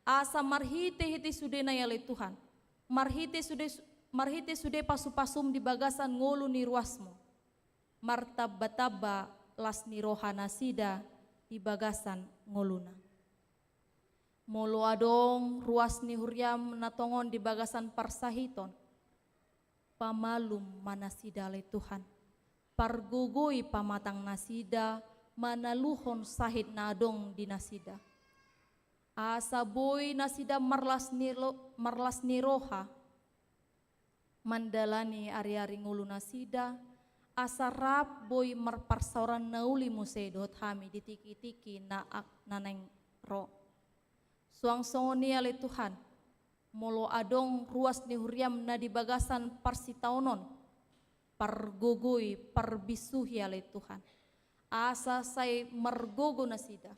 Asa marhite-hite sude na yale Tuhan. Marhite sude pasu-pasum di bagasan ngolu ni ruasmu. Martabataba las ni rohana sida di bagasan ngoluna. Molo adong ruas ni huriam natongon di bagasan parsahiton. Pamalum manasida le Tuhan. Pargugui pamatang nasida, manaluhon sahid nadong di nasida. Asa boy nasida marlas ni roha, mandalani ari-ari ngulu nasida, asa rap boy marparsauran nauli musedot hami ditiki-tiki naak naneng ro. Suang songoni ale Tuhan, molo adong ruas ni huriam na di bagasan parsitaunon, pargugui parbisuhi ale Tuhan. Asa say margogo nasida.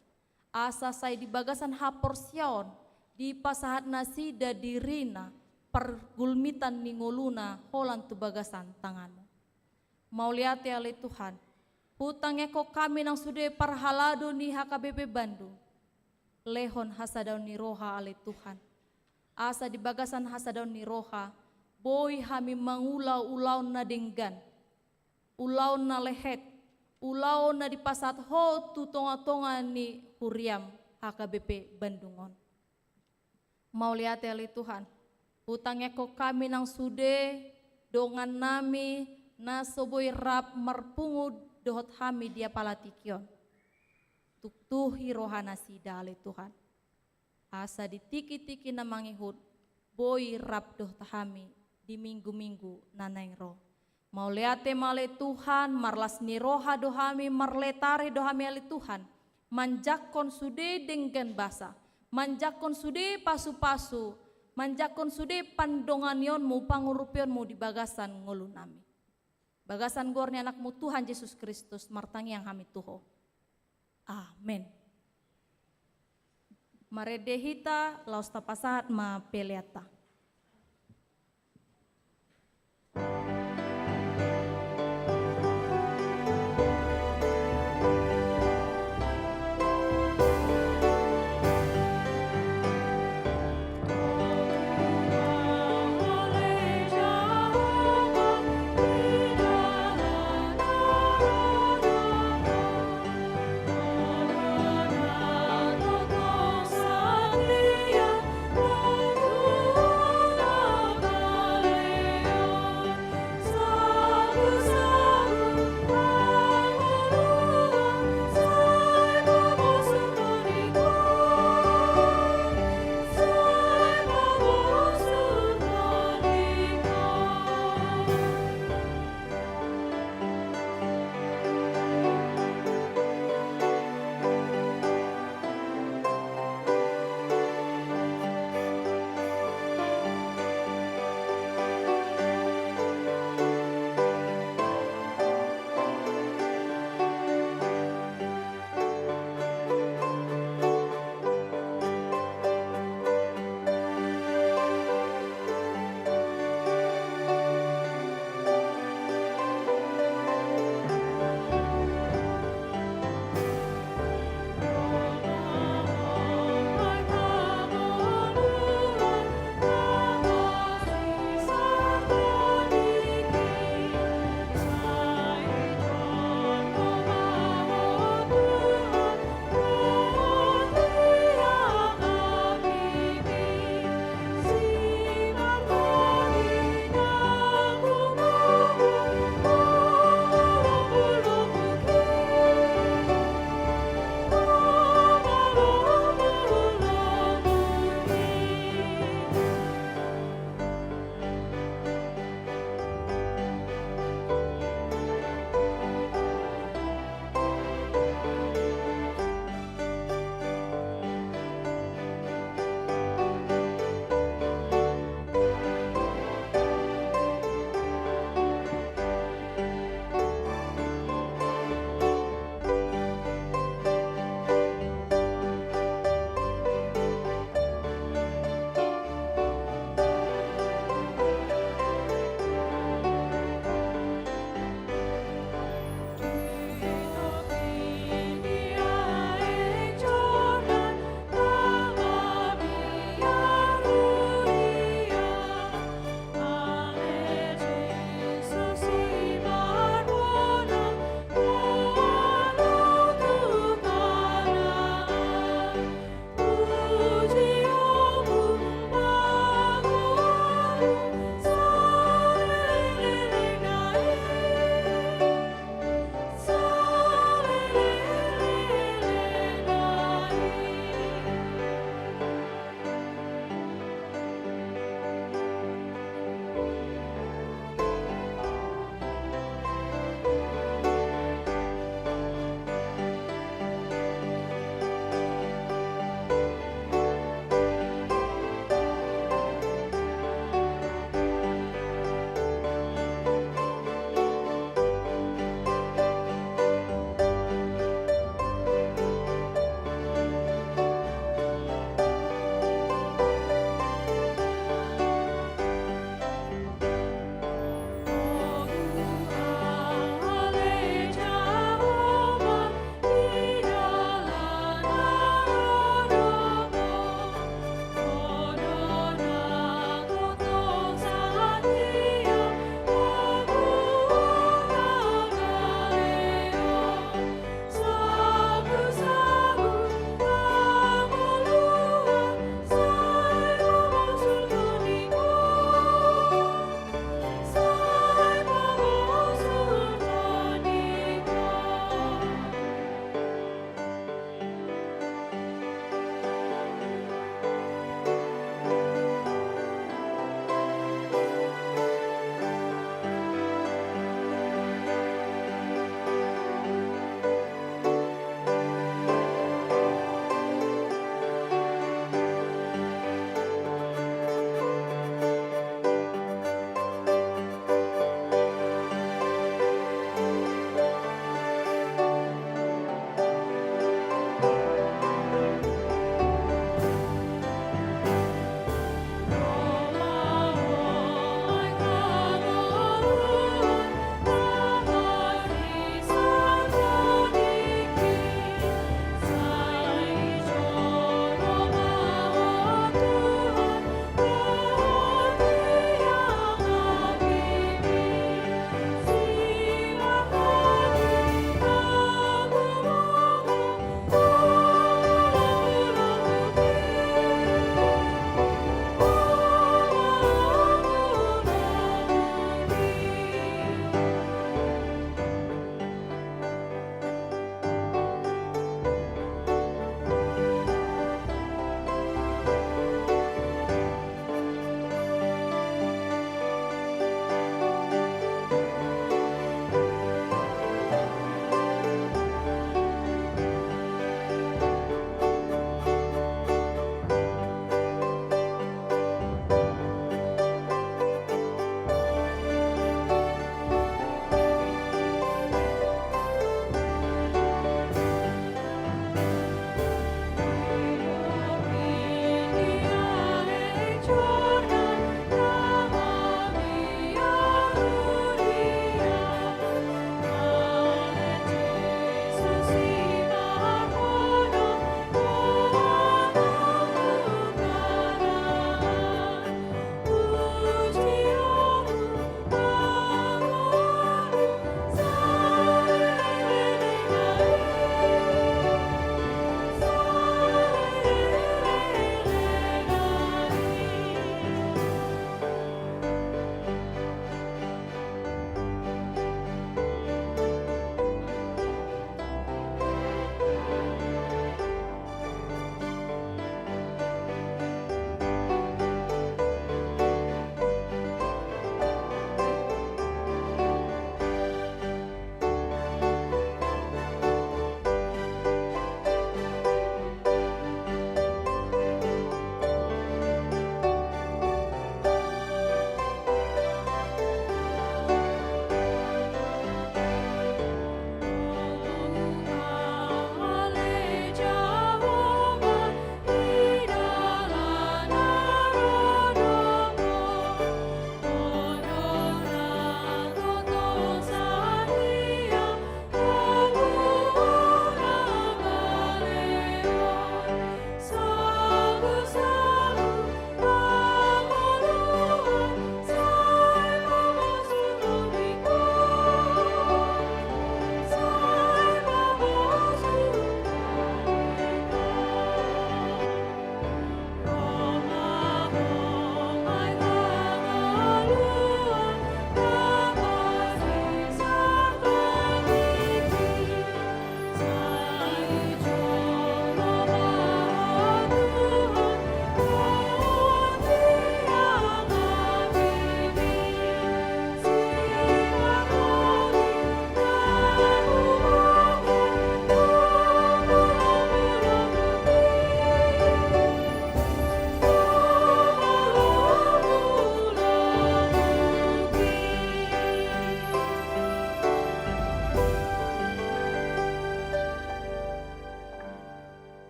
Asa say di bagasan haporsiaon di pasahat nasida dirina pergulmitan ni ngoluna holan tu bagasan tanganmu. Mauliate ale Tuhan. Hutang eko kami nang sude parhalado ni HKBP Bandung. Lehon hasadaun ni roha ale Tuhan. Asa di bagasan hasadaun ni roha. Boy hami mangulau-ulau na denggan, ulau na lehet, ulau na di pasat ho tu tonga-tonga ni huriam HKBP Bandungon. Mauliate ali Tuhan, hutangnya ko kami nang sude, dongan nami na soboy rap marpungu dohot hami dia palatikion. Tuktuhi rohana sida ali Tuhan. Asa ditiki-tiki na mangihut, boy rap dohot hami di minggu-minggu naneng roh. Mauliate male Tuhan, marlas ni roha dohami, marletare dohami ali Tuhan. Manjakon sude denggan basa, manjakon sude pasu-pasu, manjakon sude pandonganionmu, pangurupionmu di bagasan ngolunami. Bagasan gorni anakmu Tuhan Yesus Kristus, martangi yang kami tuho. Amin. Maredehita lausta pasahat ma peleata.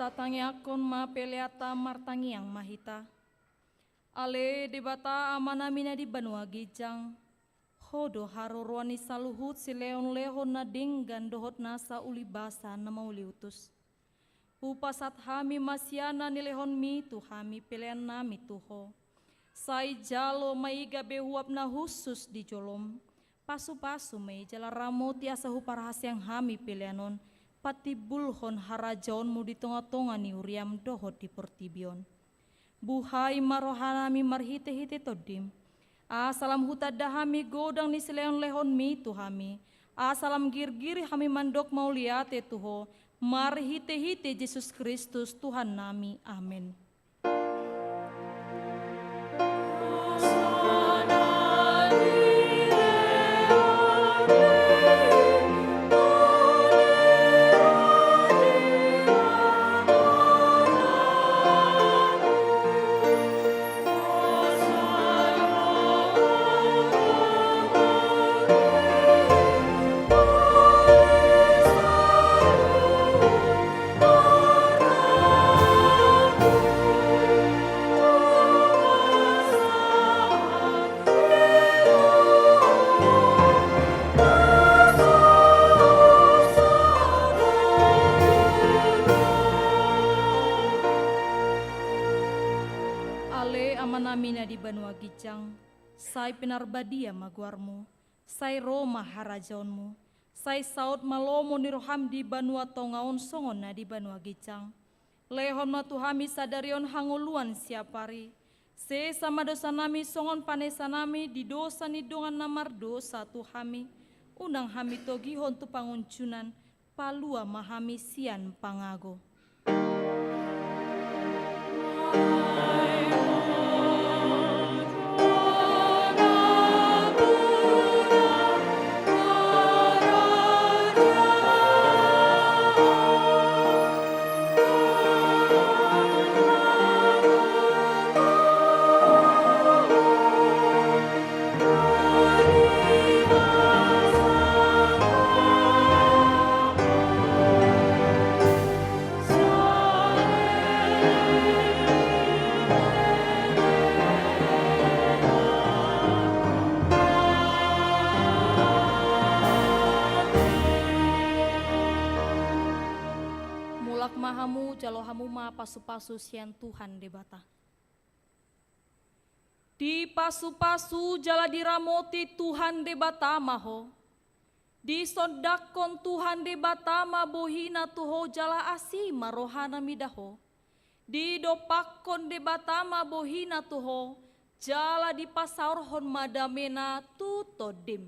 tatangi akon ma peleata martangi yang mahita. Ale debata amanamina di Banua Gijang. Hodo haruruani saluhut si leon lehon na dinggan dohot nasa uli basa na mauli utus. Upasat hami masyana ni lehon mi tu hami pilihan nami tuho. Sai jalo maiga behuap na husus di jolom. Pasu-pasu may jala ramo tiasa huparahas yang hami pilihanon. Pati bulhon harajaon mu di tonga-tonga ni uriam dohot di portibion. Buhay marohanami marhite-hite todim. Asalam hutada hami godang ni sileon lehon mi tu hami. Asalam gir-giri hami mandok mau liate tuho. Marhite-hite Yesus Kristus Tuhan nami. Amin. Amanamina di Banua Gijang, sai pinarbadia maguarmu, sai Roma harajaonmu, sai saud malomo ni roham di Banua Tongaon songon na di Banua Gijang. Lehon matuhami sadarion hanguluan siapari, se sama dosa nami songon panesa nami di dosa ni dongan namar dosa tuhami, unang hami togihon tu panguncunan, palua mahami sian pangago. Jalohamu ma pasu-pasu sian Tuhan debata. Di pasu-pasu jala diramoti Tuhan debata maho. Di sodakon Tuhan debata ma bohina tuho jala asi marohana midaho. Di dopakon debata ma bohina tuho jala di pasaurhon madamena tutodim.